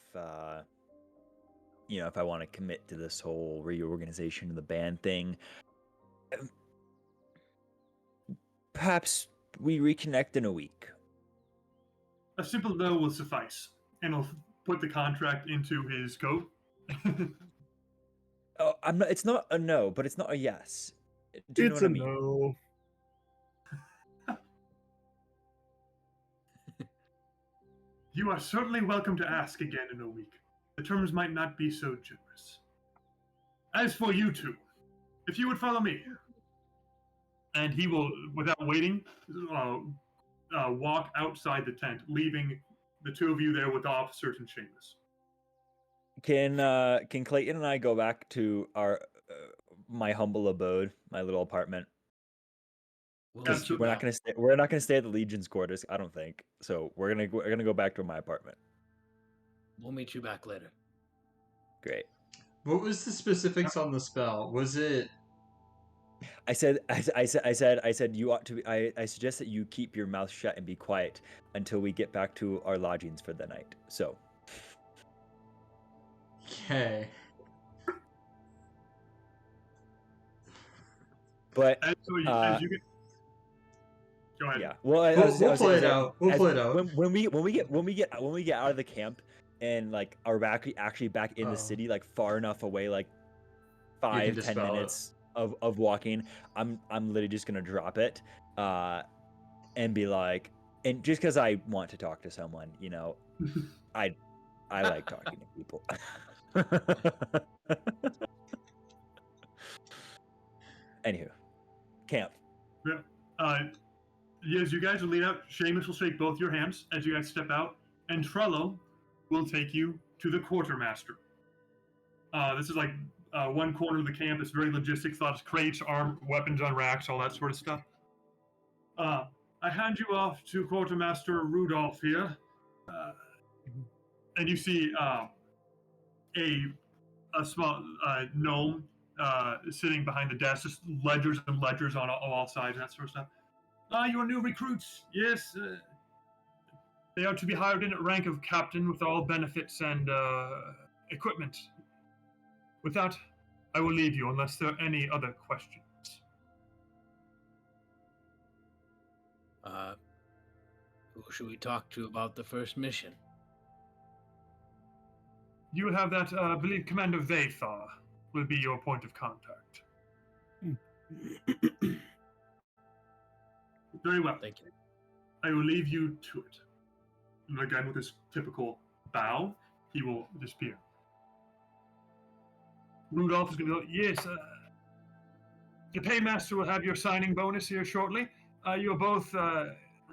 C: if I want to commit to this whole reorganization of the band thing. Perhaps we reconnect in a week.
A: A simple no will suffice, and he'll put the contract into his coat.
C: Oh, I'm not. It's not a no, but it's not a yes. Do you know
D: It's
C: what
D: a
C: I mean?
D: no.
A: You are certainly welcome to ask again in a week. The terms might not be so generous. As for you two, if you would follow me, and he will, without waiting, walk outside the tent, leaving the two of you there with the officers and Seamus.
C: Can Clayton and I go back to our my humble abode, my little apartment?
F: We'll
C: Because
F: let you
C: we're not
F: know.
C: gonna stay. We're not gonna stay at the Legion's quarters. I don't think. So we're gonna go back to my apartment.
F: We'll meet you back later.
C: Great.
B: What was the specifics on the spell? Was it
C: I said you ought to be. I suggest that you keep your mouth shut and be quiet until we get back to our lodgings for the night. So.
B: okay?
C: But
A: As you get, go ahead.
C: yeah, well,
B: We'll play it out. We'll play it out.
C: When we get out of the camp and like are back actually back in the city, like far enough away, like 5-10
B: dispel it.
C: minutes of walking, I'm literally just gonna drop it, and be like, and just because I want to talk to someone, I like talking to people. Anywho, camp.
A: Yeah. As you guys will lead out, Seamus will shake both your hands as you guys step out, and Trello will take you to the quartermaster. This is like one corner of the camp. It's very logistics, lots of crates, armed weapons on racks, all that sort of stuff. I hand you off to Quartermaster Rudolph here, and you see a small gnome sitting behind the desk, just ledgers and ledgers on all sides, and that sort of stuff. Your new recruits, yes. They are to be hired in at rank of captain with all benefits and equipment. With that, I will leave you unless there are any other questions.
F: Who should we talk to about the first mission?
A: You will have that, I believe Commander Vathar will be your point of contact. Very well.
F: Thank you.
A: I will leave you to it. And again, with his typical bow, he will disappear. Rudolph is going to go, yes, your paymaster will have your signing bonus here shortly. You're both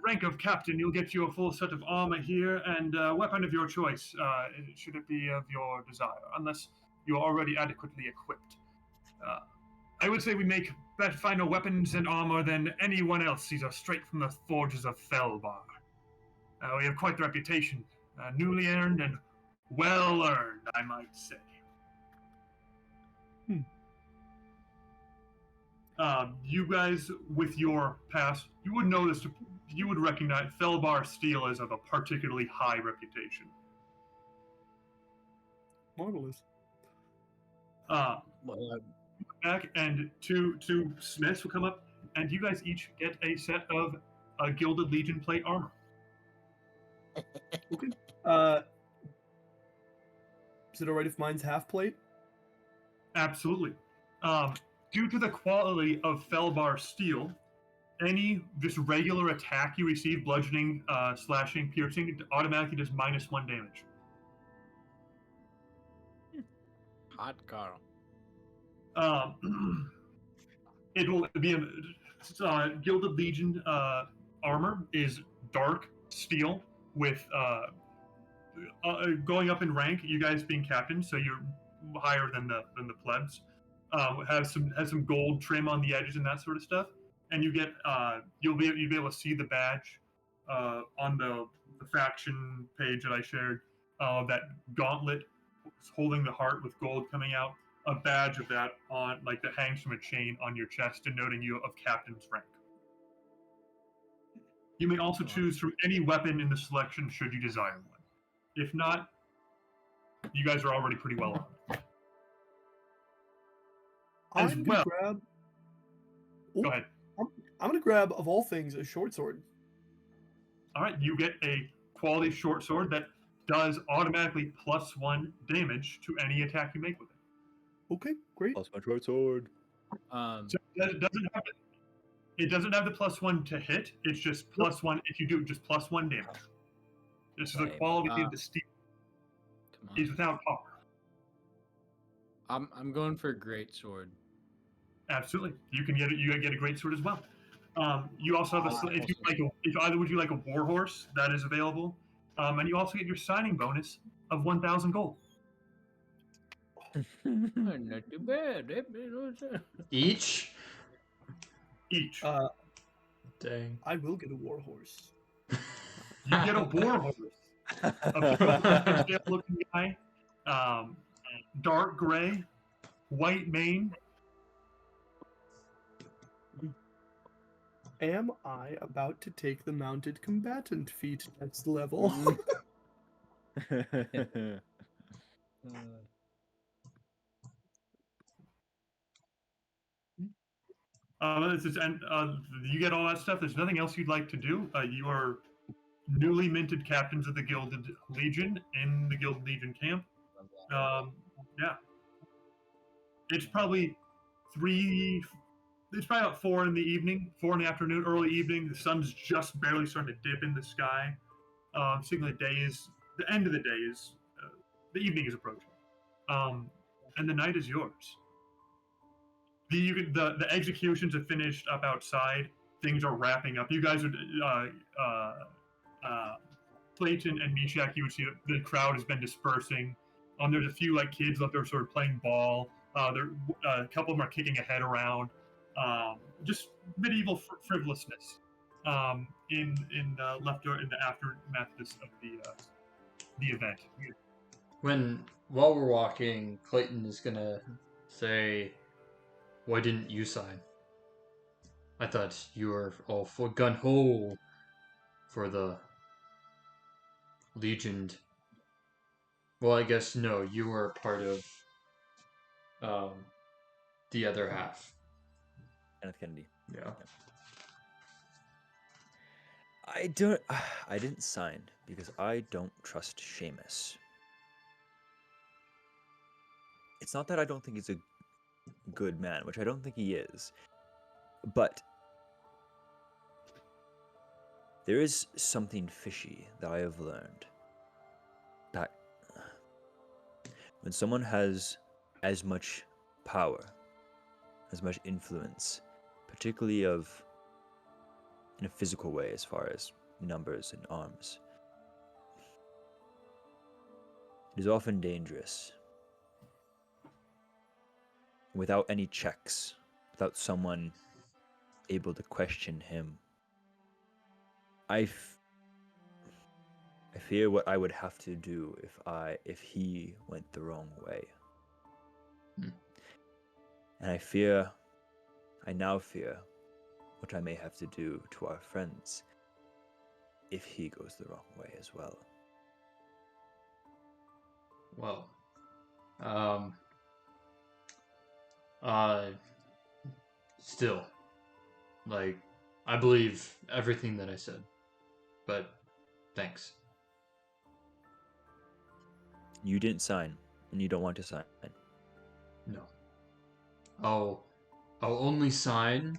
A: rank of captain. You'll get your full set of armor here and weapon of your choice, should it be of your desire, unless you're already adequately equipped. I would say we make finer weapons and armor than anyone else. These are straight from the forges of Felbar. We have quite the reputation, newly earned and well earned, I might say. You guys, with your past, you would notice, you would recognize Felbar steel is of a particularly high reputation.
D: Marvelous.
F: Well,
A: Back, and two smiths will come up, and you guys each get a set of Gilded Legion plate armor.
D: Okay. Is it alright if mine's half plate?
A: Absolutely. Due to the quality of Felbar steel, any just regular attack you receive, bludgeoning, slashing, piercing, it automatically does -1 damage.
F: hot Carl.
A: It will be Gilded Legion armor is dark steel with going up in rank. You guys being captains, so you're higher than the plebs. Has some gold trim on the edges and that sort of stuff. And you get you'll be able to see the badge on the faction page that I shared. That gauntlet holding the heart with gold coming out. A badge of that on that hangs from a chain on your chest, denoting you of captain's rank. You may also choose from any weapon in the selection should you desire one. If not, you guys are already pretty well armed. As
D: I'm
A: well-
D: gonna grab.
A: Go ahead.
D: I'm gonna grab, of all things, a short sword.
A: All right, you get a quality short sword that does automatically +1 damage to any attack you make with it.
D: Okay, great.
C: Plus my short sword.
A: So it doesn't have the +1 to hit. It's just +1 if you do just +1 damage. This is the
C: Right.
A: quality of the steel.
F: Come
A: Is
F: on.
A: without power.
F: I'm going for great sword.
A: Absolutely, you can get it. You get a great sword as well. You also have
F: Ah,
A: if you
F: awesome.
A: like if either would you like a war horse that is available, and you also get your signing bonus of 1,000 gold.
F: Not too bad.
B: Each?
A: Each.
B: Dang.
D: I will get a war horse.
A: You get a war horse. A pale looking guy, dark gray, white mane.
D: Am I about to take the mounted combatant feat next level?
A: You get all that stuff. There's nothing else you'd like to do. You are newly minted captains of the Gilded Legion in the Gilded Legion camp. Yeah, it's probably It's probably about 4 in the evening, 4 in the afternoon, early evening. The sun's just barely starting to dip in the sky. Signaling the end of the day is, the evening is approaching, and the night is yours. The executions have finished up outside. Things are wrapping up. You guys are Clayton and Mishak. You would see that the crowd has been dispersing. There's a few kids left there sort of playing ball. A couple of them are kicking a head around. Just medieval frivolousness in the aftermath of the event.
B: While we're walking, Clayton is gonna say, "Why didn't you sign? I thought you were all for gun ho for the Legion." Well, I guess no, you were part of the other half.
C: Kenneth Kennedy.
B: Yeah.
C: I didn't sign because I don't trust Seamus. It's not that I don't think he's a good man, which I don't think he is, but there is something fishy that I have learned. That when someone has as much power, as much influence, particularly in a physical way as far as numbers and arms, it is often dangerous. Without any checks, without someone able to question him, I fear what I would have to do if he went the wrong way. And I now fear what I may have to do to our friends if he goes the wrong way as well.
B: Well, Still, like, I believe everything that I said, but thanks.
C: You didn't sign, and you don't want to sign.
B: No. I'll only sign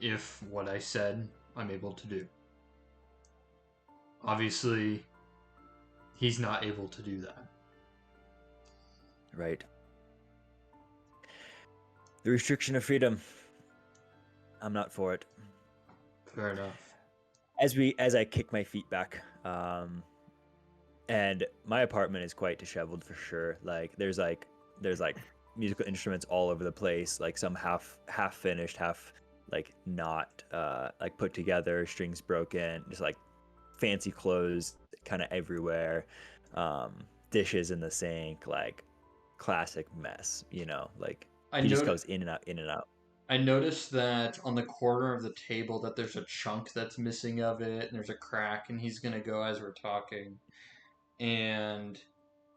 B: if what I said I'm able to do. Obviously, he's not able to do that.
C: Right. The restriction of freedom. I'm not for it.
B: Fair enough.
C: As I kick my feet back, and my apartment is quite disheveled for sure. Like there's musical instruments all over the place, like some half finished, half like not like put together, strings broken, just like fancy clothes kind of everywhere, dishes in the sink, like classic mess, like he just goes in and out.
B: I noticed that on the corner of the table that there's a chunk that's missing of it, and there's a crack, and he's gonna go as we're talking, and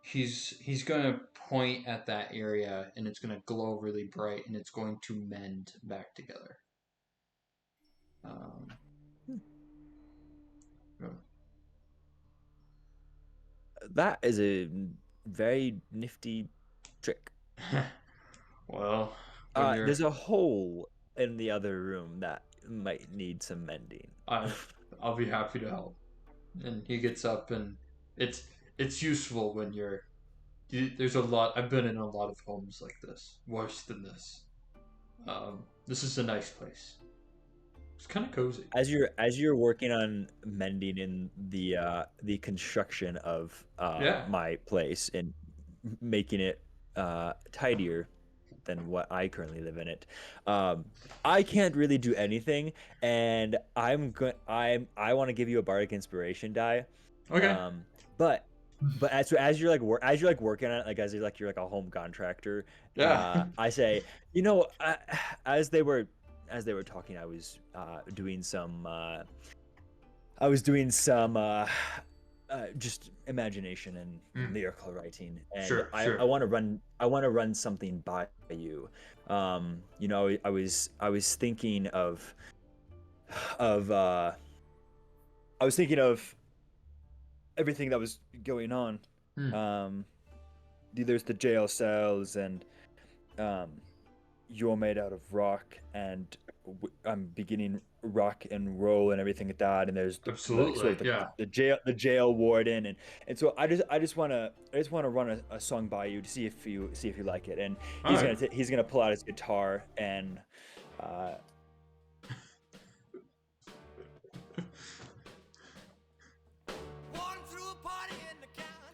B: he's gonna point at that area, and it's gonna glow really bright, and it's going to mend back together.
C: That is a very nifty trick.
B: Well,
C: there's a hole in the other room that might need some mending.
B: I'll be happy to help. And he gets up, and it's useful when there's a lot. I've been in a lot of homes like this, worse than this. This is a nice place. It's kind of cozy.
C: As you're working on mending in the construction of my place and making it tidier than what I currently live in it, I can't really do anything, and I want to give you a bardic inspiration die.
B: Okay.
C: But as you're working on it, like as you're like a home contractor, I say, as they were talking, I was doing some just imagination and lyrical writing, and
B: Sure.
C: I want to run something by you. I was thinking of everything that was going on. There's the jail cells, and you're made out of rock, and I'm beginning rock and roll and everything like that. And there's the jail warden, and so I just want to run a song by you to see if you like it. And he's gonna pull out his guitar and.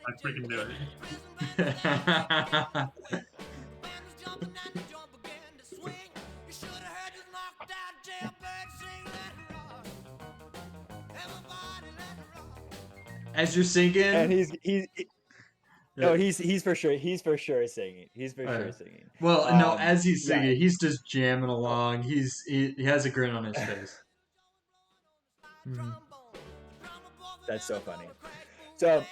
A: I freaking knew it.
B: As you're singing,
C: and he's for sure singing. He's for sure singing.
B: Well, no, as he's singing, he's just jamming along. He has a grin on his face.
C: That's so funny. So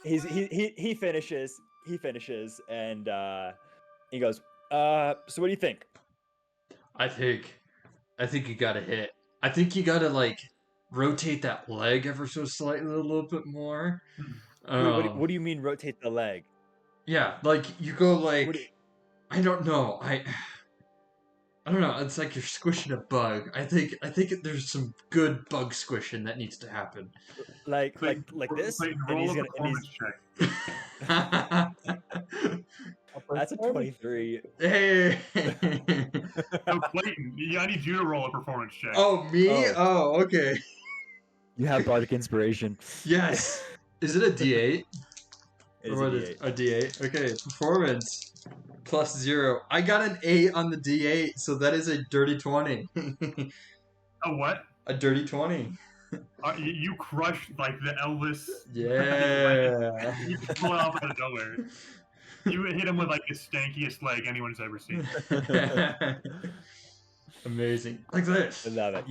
C: he finishes, and he goes, so what do you think?
B: I think you gotta hit. I think you gotta like rotate that leg ever so slightly, a little bit more.
C: What do you mean rotate the leg?
B: Yeah, like you go like I don't know. I don't know. It's like you're squishing a bug. I think there's some good bug squishing that needs to happen.
C: Like this.
A: Roll a performance check.
C: That's a 23.
B: Hey.
A: No, Clayton, I need you to roll a performance check.
B: Oh, me? Oh, okay.
C: You have bardic inspiration.
B: Yes. Is it a D8?
C: It's a
B: D8. Okay, performance +0. I got an 8 on the D8, so that is a dirty 20.
A: A what?
B: A dirty 20.
A: You crushed like the Elvis.
B: Yeah.
A: You pull it off out of nowhere. You hit him with like the stankiest leg anyone's ever seen.
B: Amazing. Like this.
C: I love it.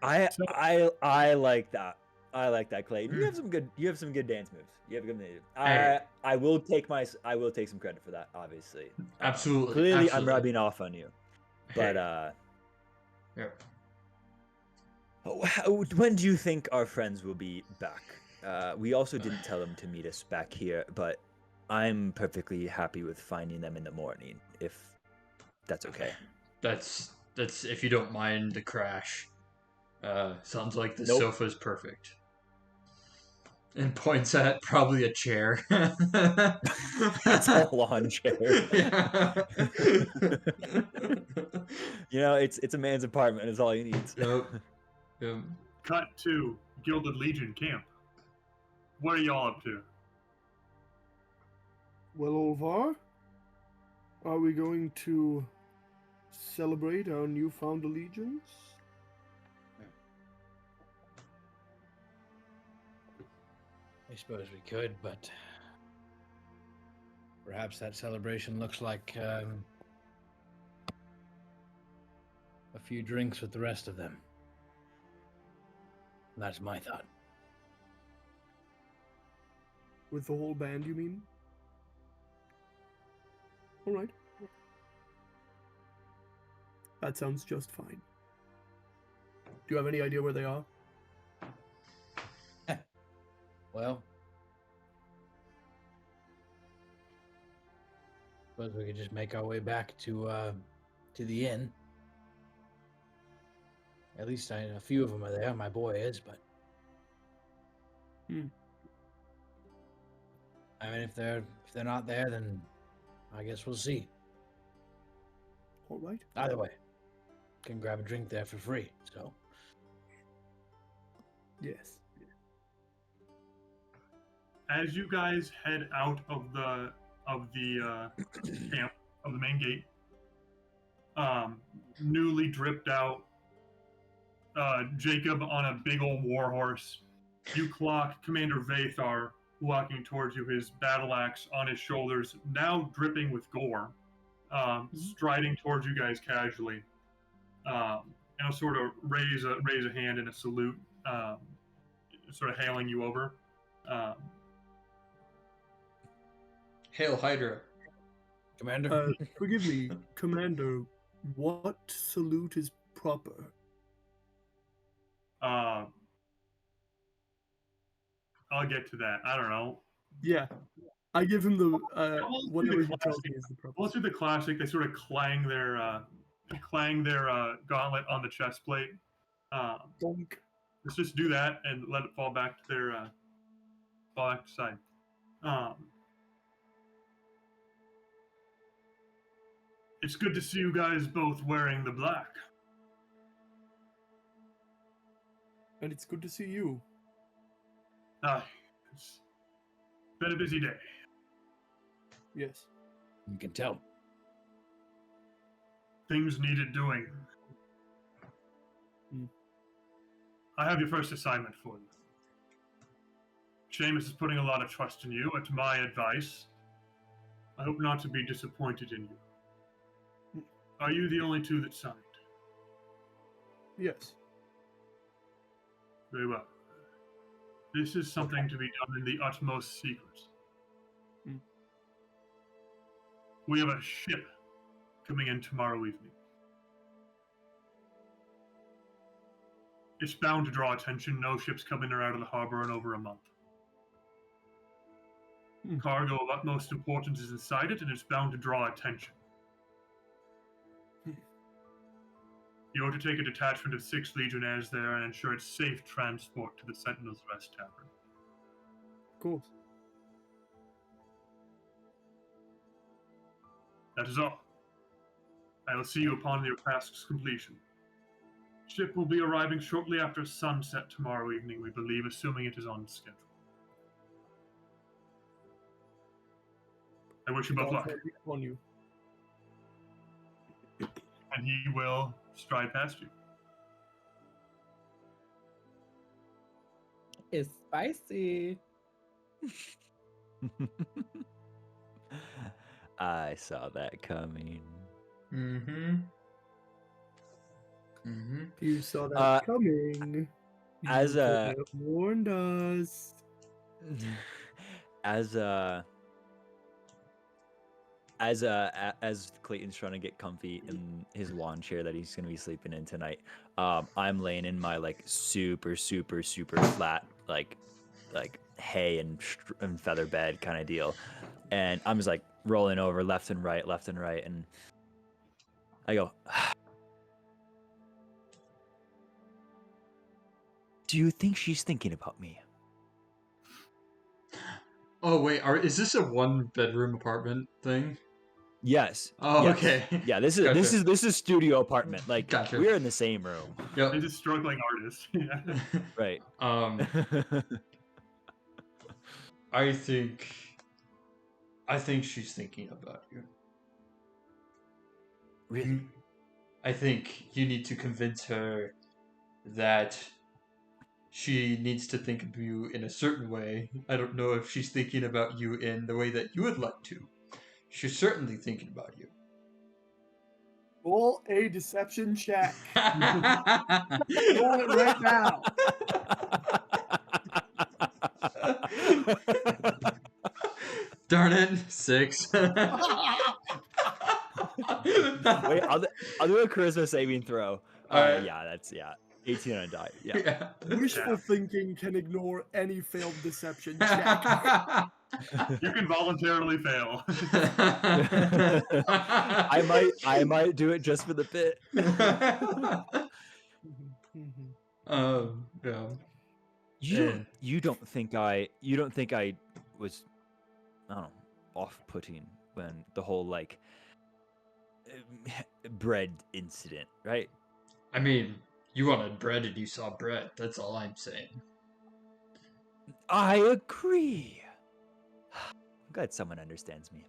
C: I like that. I like that, Clayton. You
B: Mm.
C: have some good. You have some good dance moves. You have good.
B: Hey.
C: I will take I will take some credit for that. Obviously.
B: Absolutely,
C: Clearly,
B: absolutely.
C: I'm rubbing off on you. But
B: Hey. Yeah.
C: when do you think our friends will be back? We also didn't tell them to meet us back here, but I'm perfectly happy with finding them in the morning, if that's okay.
B: That's if you don't mind the crash. Sounds like the
C: Nope.
B: sofa's perfect. And points at probably a chair.
C: It's a lawn chair.
B: Yeah.
C: You know, it's a man's apartment. It's all he needs.
B: Yep. Yep.
A: Cut to Gilded Legion camp. What are y'all up to?
D: Well, Olvar, are we going to celebrate our newfound allegiance?
E: I suppose we could, but perhaps that celebration looks like a few drinks with the rest of them. That's my thought.
D: With the whole band, you mean? All right. That sounds just fine. Do you have any idea where they are?
E: Well, suppose we could just make our way back to the inn. At least a few of them are there. My boy is, but I mean, if they're not there, then I guess we'll see.
D: All right.
E: Either way, can grab a drink there for free. So
D: Yes.
A: As you guys head out of the camp, of the main gate, newly dripped out Jacob on a big old war horse, you clock Commander Vathar walking towards you, his battle axe on his shoulders, now dripping with gore, striding towards you guys casually, and sort of raise a hand in a salute, sort of hailing you over.
B: Hail Hydra.
E: Commander,
D: Forgive me, Commander. What salute is proper?
A: I'll get to that. I don't know.
D: Yeah, I give him the
A: Well,
D: whatever
A: the
D: he tells
A: classic.
D: me is the proper.
A: Let's do the classic. They sort of clang their gauntlet on the chest plate.
D: Donk.
A: Let's just do that and let it fall back to their side. It's good to see you guys both wearing the black.
D: And it's good to see you.
A: It's been a busy day.
D: Yes.
E: you can tell.
A: Things needed doing. I have your first assignment for you. Seamus is putting a lot of trust in you. At my advice, I hope not to be disappointed in you. Are you the only two that signed?
D: Yes.
A: Very well. This is something to be done in the utmost secret. We have a ship coming in tomorrow evening. It's bound to draw attention. No ships come in or out of the harbor in over a month. Cargo of utmost importance is inside it, and it's bound to draw attention. You are to take a detachment of 6 Legionnaires there and ensure its safe transport to the Sentinel's Rest Tavern.
D: Of course.
A: That is all. I will see you upon your task's completion. Ship will be arriving shortly after sunset tomorrow evening, we believe, assuming it is on schedule. I wish you both luck.
D: On you.
A: And he will stride past you.
G: It's spicy.
C: I saw that coming.
B: Mm-hmm. Mm-hmm.
D: You saw that coming.
C: As
D: You
C: a-
D: could have warned us.
C: as Clayton's trying to get comfy in his lawn chair that he's gonna be sleeping in tonight, I'm laying in my like super flat like hay and feather bed kind of deal, and I'm just like rolling over left and right, and I go, do you think she's thinking about me?
B: Oh wait, is this a 1-bedroom apartment thing?
C: Yes.
B: Oh,
C: yes.
B: okay.
C: Yeah, this is studio apartment. Like
B: Gotcha.
C: we're in the same room.
A: He's
B: Yep.
A: a struggling artist. Yeah.
C: Right.
B: I think she's thinking about you.
C: Really?
B: I think you need to convince her that she needs to think of you in a certain way. I don't know if she's thinking about you in the way that you would like to. She's certainly thinking about you.
D: Roll a deception check.
B: Darn
D: Roll it right now.
B: it, 6.
C: Wait, I'll do a charisma saving throw.
B: Alright.
C: Yeah, that's 18 on a die. Yeah.
D: Wishful thinking can ignore any failed deception check.
A: You can voluntarily fail.
C: I might do it just for the bit.
B: Yeah.
C: You don't think I was, I don't know, off-putting when the whole like bread incident, right?
B: I mean, you wanted bread and you saw bread. That's all I'm saying.
C: I agree. I'm glad someone understands me.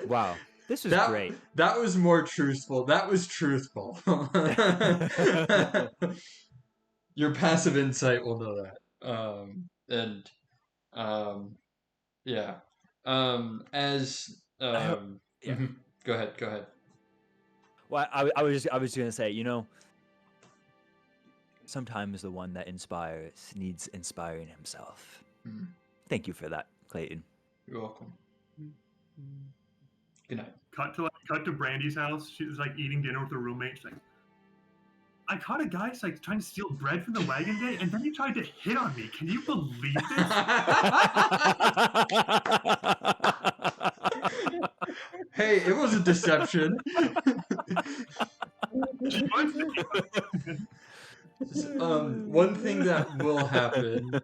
C: Wow, this was great.
B: That was more truthful. That was truthful. Your passive insight will know that. Yeah.
C: Yeah.
B: Go ahead.
C: Well, I was just gonna say, sometimes the one that inspires needs inspiring himself. Thank you for that, Clayton.
B: You're welcome. Good night.
A: Cut to Brandy's house. She was like eating dinner with her roommate. She's like, I caught a guy like trying to steal bread from the wagon day, and then he tried to hit on me. Can you believe this?
B: Hey, it was a deception. One thing that will happen.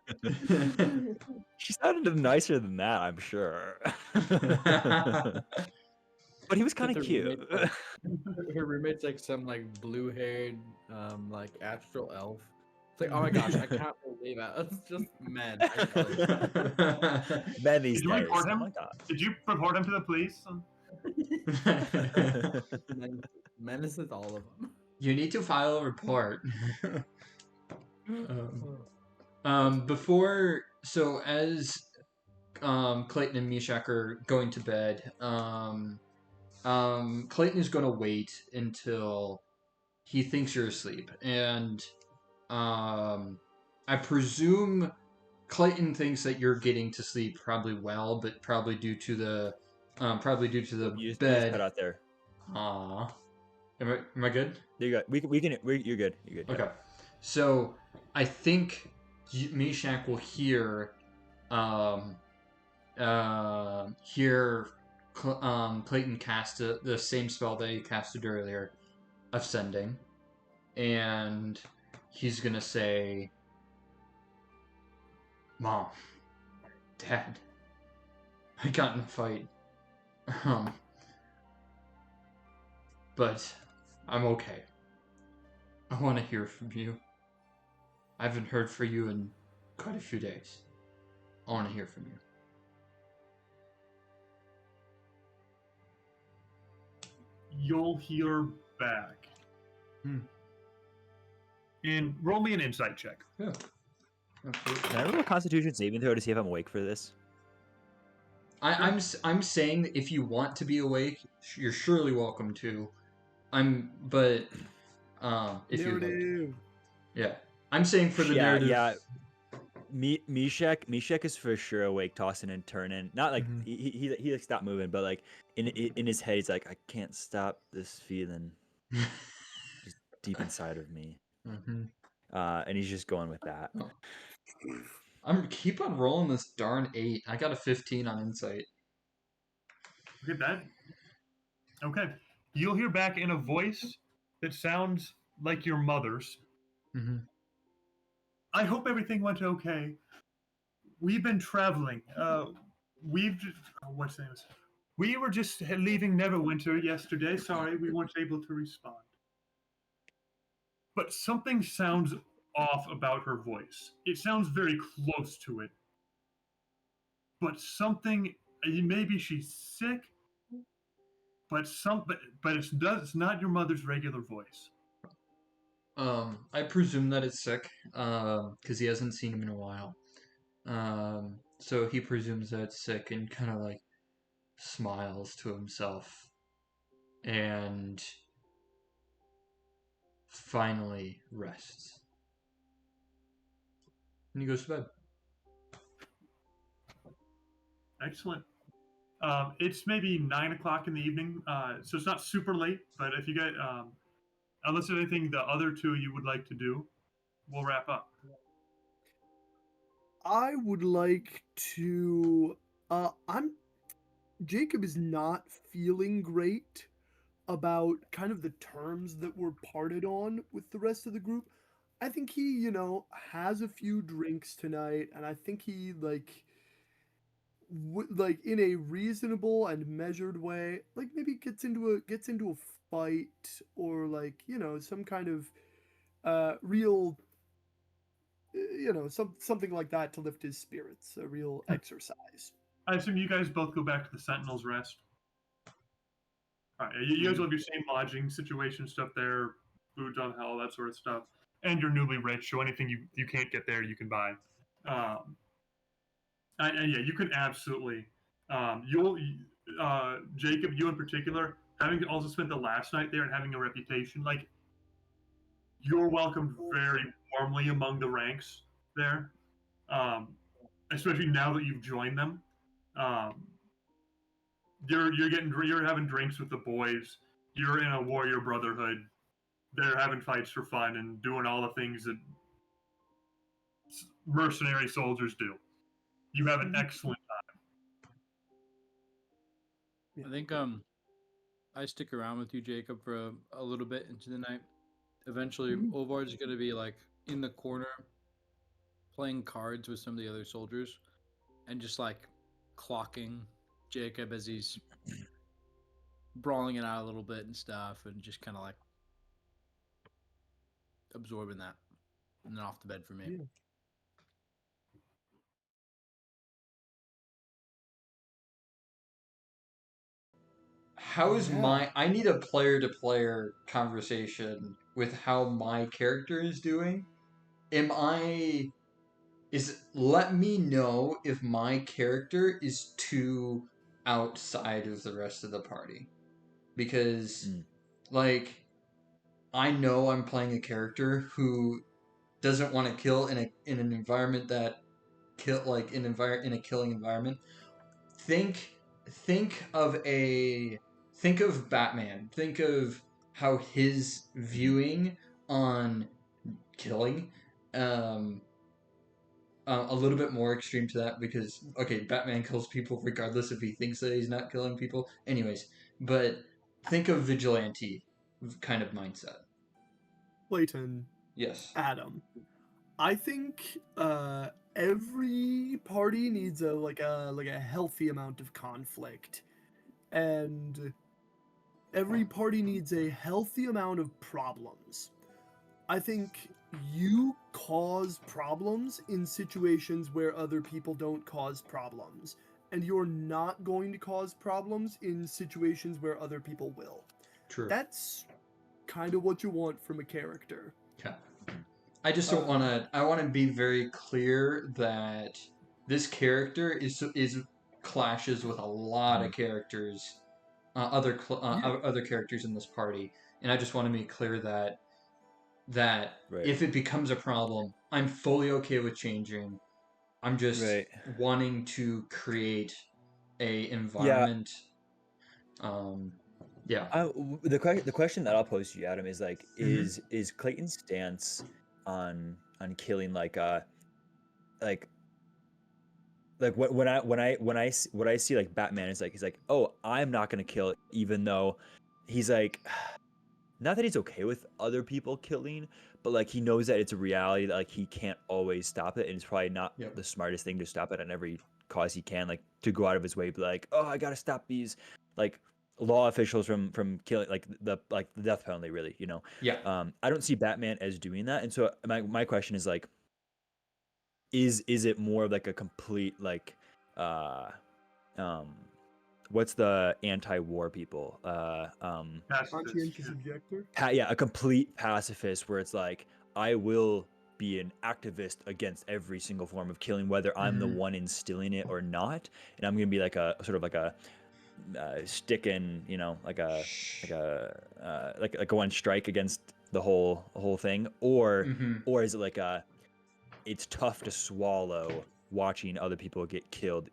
C: She sounded nicer than that, I'm sure. But he was kind of cute.
H: Her roommate's like some like blue-haired, like astral elf. It's like, oh my gosh, I can't believe it. It's just men.
C: Men these
A: Did you
C: days.
A: report him?
C: Oh my god.
A: Did you report him to the police?
H: Menaces all of them.
B: You need to file a report. Before, so as Clayton and Meshach are going to bed, Clayton is going to wait until he thinks you're asleep, and I presume Clayton thinks that you're getting to sleep probably well, but probably due to the
C: You just
B: bed.
C: cut out there.
B: Am I good?
C: You're good. You're good. You're good.
B: Okay. So I think Meshach will hear Clayton cast the same spell that he casted earlier of sending, and he's gonna say, "Mom, Dad, I got in a fight, but I'm okay. I want to hear from you. I haven't heard from you in quite a few days. I want to hear from you."
A: You'll hear back. And roll me an insight check.
B: Yeah. Absolutely.
C: Can I roll a Constitution saving throw to see if I'm awake for this?
B: I'm saying that if you want to be awake, you're surely welcome to. But If you would.
D: Narrative.
B: Yeah. I'm saying for the
C: Yeah,
B: narrative.
C: yeah. Mishek is for sure awake, tossing and turning. Not like
B: Mhm.
C: he like stopped moving, but like in his head, he's like, I can't stop this feeling just deep inside of me.
B: Mhm.
C: And he's just going with that.
B: Oh. I'm keep on rolling this darn 8. I got a 15 on insight.
A: Look at that. Okay. You'll hear back in a voice that sounds like your mother's.
B: Mm-hmm.
A: I hope everything went okay. We've been traveling. What's the name? We were just leaving Neverwinter yesterday. Sorry, we weren't able to respond. But something sounds off about her voice. It sounds very close to it. But something, maybe she's sick, but it's not your mother's regular voice.
B: I presume that it's sick, because he hasn't seen him in a while. So he presumes that it's sick and kind of like smiles to himself and finally rests. And he goes to bed.
A: Excellent. It's maybe 9 o'clock in the evening, so it's not super late. But if you get, unless there's anything the other two you would like to do, we'll wrap up.
D: I would like to. Jacob is not feeling great about kind of the terms that were parted on with the rest of the group. I think he, has a few drinks tonight, and I think he like in a reasonable and measured way, like maybe gets into a fight or like some kind of real something like that to lift his spirits, a real exercise.
A: I assume you guys both go back to the Sentinel's Rest. All right, you guys will have your same lodging situation stuff there, foods on hell, that sort of stuff, and you're newly rich, so anything you can't get there, you can buy. And yeah, you can absolutely. Jacob, you in particular, having also spent the last night there and having a reputation, like you're welcomed very warmly among the ranks there, especially now that you've joined them. You're having drinks with the boys. You're in a warrior brotherhood. They're having fights for fun and doing all the things that mercenary soldiers do. You have an excellent
F: I think I stick around with you, Jacob, for a little bit into the night. Eventually, Ovard's gonna be like in the corner, playing cards with some of the other soldiers, and just like clocking Jacob as he's brawling it out a little bit and stuff, and just kind of like absorbing that, and then off to bed for me.
D: Yeah.
B: How is I need a player-to-player conversation with how my character is doing. Let me know if my character is too outside of the rest of the party. Because, like, I know I'm playing a character who doesn't want to kill in an environment that in a killing environment. Think of Batman. Think of how his viewing on killing, a little bit more extreme to that because Batman kills people regardless if he thinks that he's not killing people. Anyways, but think of vigilante kind of mindset.
D: Clayton.
B: Yes.
D: Adam. I think every party needs a healthy amount of conflict, and every party needs a healthy amount of problems. I think you cause problems in situations where other people don't cause problems, and you're not going to cause problems in situations where other people will.
B: True.
D: That's kind of what you want from a character.
B: Okay. I just don't want to. I want to be very clear that this character is clashes with a lot of characters, other characters in this party, and I just want to be clear that that
C: Right.
B: if it becomes a problem, I'm fully okay with changing. I'm just
C: Right.
B: wanting to create a
C: Yeah.
B: environment. Yeah.
C: The question that I'll pose to you, Adam, is like,
B: Mhm.
C: is Clayton's stance on killing like what I see like Batman is like, he's like, oh, I'm not gonna kill it, even though he's like, not that he's okay with other people killing, but like he knows that it's a reality that like he can't always stop it, and it's probably not
B: Yep.
C: the smartest thing to stop it on every cause he can, like to go out of his way, be like, oh, I gotta stop these like law officials from killing like the death penalty, really, you know.
B: Yeah.
C: I don't see Batman as doing that, and so my question is like, is it more of like a complete like uh um what's the anti-war people
A: Pacifists,
D: Conscientious
A: yeah.
D: objector.
C: yeah, a complete pacifist where it's like, I will be an activist against every single form of killing, whether I'm the
B: Mhm.
C: one instilling it or not, and I'm gonna be like a sort of like a stick in, you know, like a like a one strike against the whole thing, or
B: Mhm.
C: is it like a, it's tough to swallow watching other people get killed,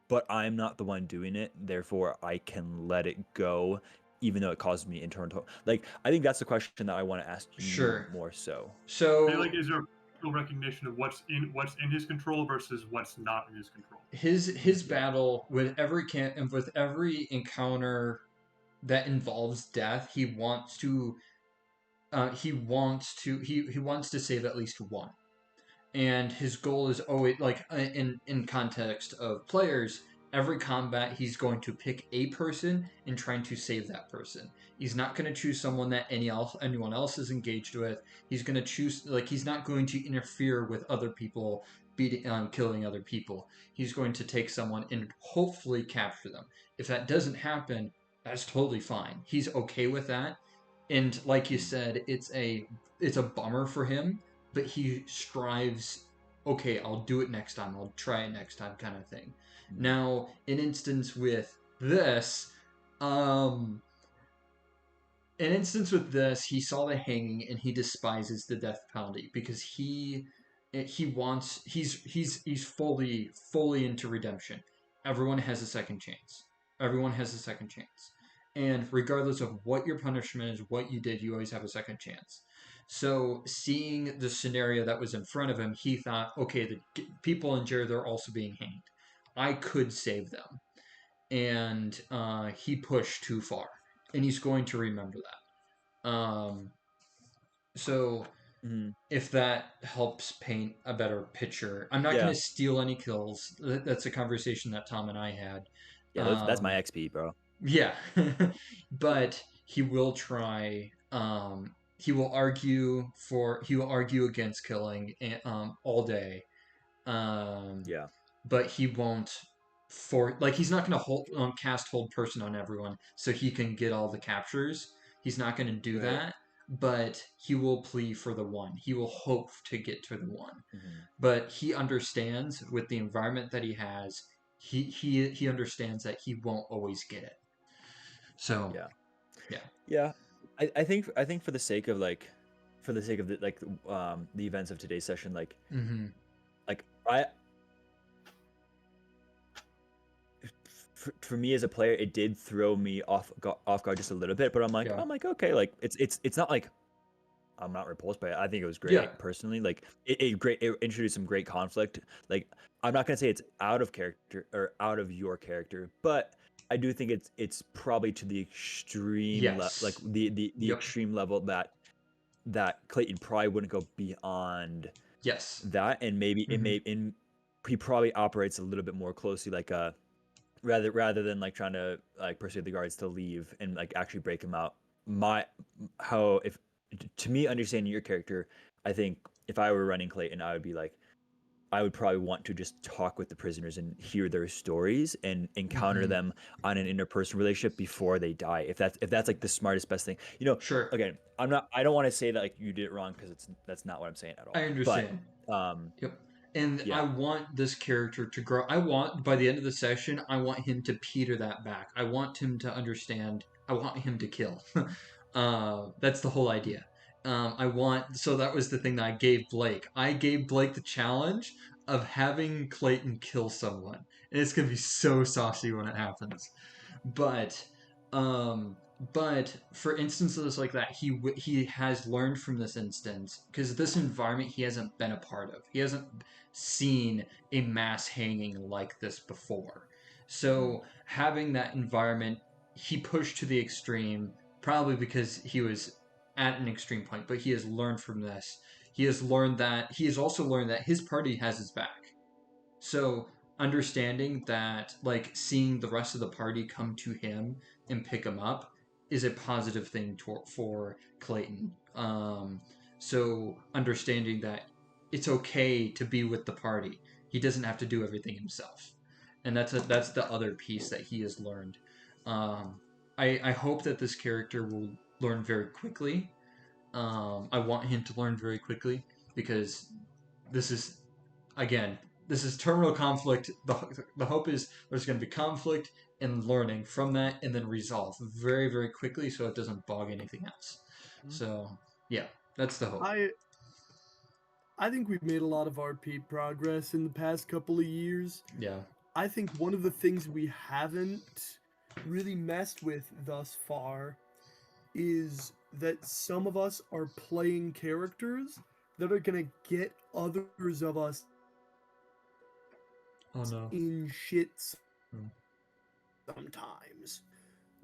C: but I'm not the one doing it, therefore I can let it go, even though it causes me internal. Like, I think that's the question that I want to ask you
B: Sure.
C: more so.
A: Maybe,
B: So
A: like, is there real recognition of what's in his control versus what's not in his control?
B: his
C: Yeah.
B: battle with every and with every encounter that involves death, he wants to he wants to save at least one. And his goal is always like in context of players, every combat he's going to pick a person and trying to save that person. He's not going to choose someone that anyone else is engaged with. He's going to choose, like, he's not going to interfere with other people killing other people. He's going to take someone and hopefully capture them. If that doesn't happen, that's totally fine. He's okay with that. And like you said, it's a bummer for him, but he strives, okay, I'll do it next time, I'll try it next time, kind of thing. Now, an instance with this, he saw the hanging and he despises the death penalty because he's fully into redemption. Everyone has a second chance. Everyone has a second chance. And regardless of what your punishment is, what you did, you always have a second chance. So, seeing the scenario that was in front of him, he thought, okay, the people in jail, they're also being hanged. I could save them. And he pushed too far. And he's going to remember that. So, if that helps paint a better picture, I'm not
C: Yeah.
B: going to steal any kills. That's a conversation that Tom and I had.
C: Yeah, that's my XP, bro.
B: Yeah, but he will try. He will argue against killing all day.
C: Yeah.
B: But he won't he's not going to cast hold person on everyone so he can get all the captures. He's not going to do
C: Right.
B: that, but he will plea for the one. He will hope to get to the one.
C: Mhm.
B: But he understands with the environment that he has, he understands that he won't always get it. So
C: Yeah. I think for the sake of the the events of today's session, like like for me as a player, it did throw me off guard just a little bit, but I'm like, okay, like it's not like I'm not repulsed by it. I think it was great personally. Like it introduced some great conflict. Like, I'm not gonna say it's out of character or out of your character, but I do think it's probably to the extreme like the extreme level that Clayton probably wouldn't go beyond that, and maybe he probably operates a little bit more closely like a rather than like trying to like persuade the guards to leave and like actually break him out. If to me, understanding your character, I think if I were running Clayton, I would be like, I would probably want to just talk with the prisoners and hear their stories and encounter them on an interpersonal relationship before they die. If that's like the smartest, best thing, you know.
B: Sure.
C: Again, I don't want to say that like you did it wrong, because that's not what I'm saying at all.
B: I understand.
C: But,
B: yep. And I want this character to grow. I want, by the end of the session, I want him to peter that back. I want him to understand. I want him to kill. That's the whole idea. So that was the thing that I gave Blake. I gave Blake the challenge of having Clayton kill someone, and it's gonna be so saucy when it happens. But, um, but for instances like that, he has learned from this instance because this environment he hasn't been a part of. He hasn't seen a mass hanging like this before. So having that environment, he pushed to the extreme, probably because he was at an extreme point. But he has learned from this. He has also learned that his party has his back. So understanding that, like, seeing the rest of the party come to him and pick him up is a positive thing for Clayton. So understanding that it's okay to be with the party. He doesn't have to do everything himself, and that's the other piece that he has learned. I hope that this character will learn very quickly. I want him to learn very quickly because this is, again, this is terminal conflict. The hope is there's going to be conflict and learning from that, and then resolve very, very quickly so it doesn't bog anything else. So yeah, that's the hope.
D: I think we've made a lot of RP progress in the past couple of years.
B: Yeah.
D: I think one of the things we haven't really messed with thus far is that some of us are playing characters that are going to get others of us
B: Oh no.
D: in shit sometimes.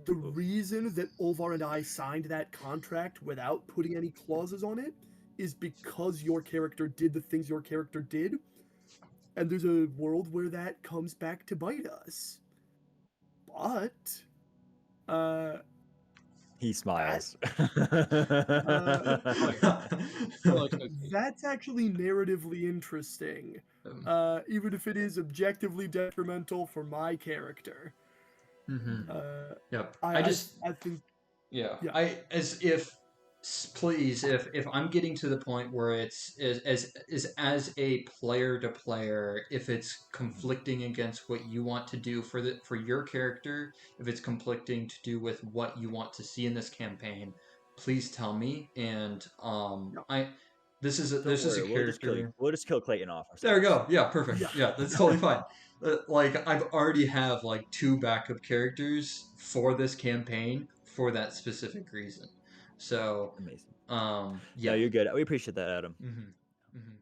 D: The reason that Olvar and I signed that contract without putting any clauses on it is because your character did the things your character did, and there's a world where that comes back to bite us. But
C: he smiles.
D: That's actually narratively interesting, even if it is objectively detrimental for my character.
B: Yep.
D: I think.
B: Yeah.
D: Yeah.
B: If I'm getting to the point where it's as a player to player, if it's conflicting against what you want to do for your character, if it's conflicting to do with what you want to see in this campaign, please tell me. And this is a character.
C: We'll just kill Clayton off.
B: There we go. Yeah, perfect.
D: Yeah.
B: Yeah, that's totally fine. Like, I've already have like 2 backup characters for this campaign for that specific reason. So
C: Amazing.
B: yeah,
C: Yeah, you're good. We appreciate that, Adam.
B: Mm-hmm. Mm-hmm.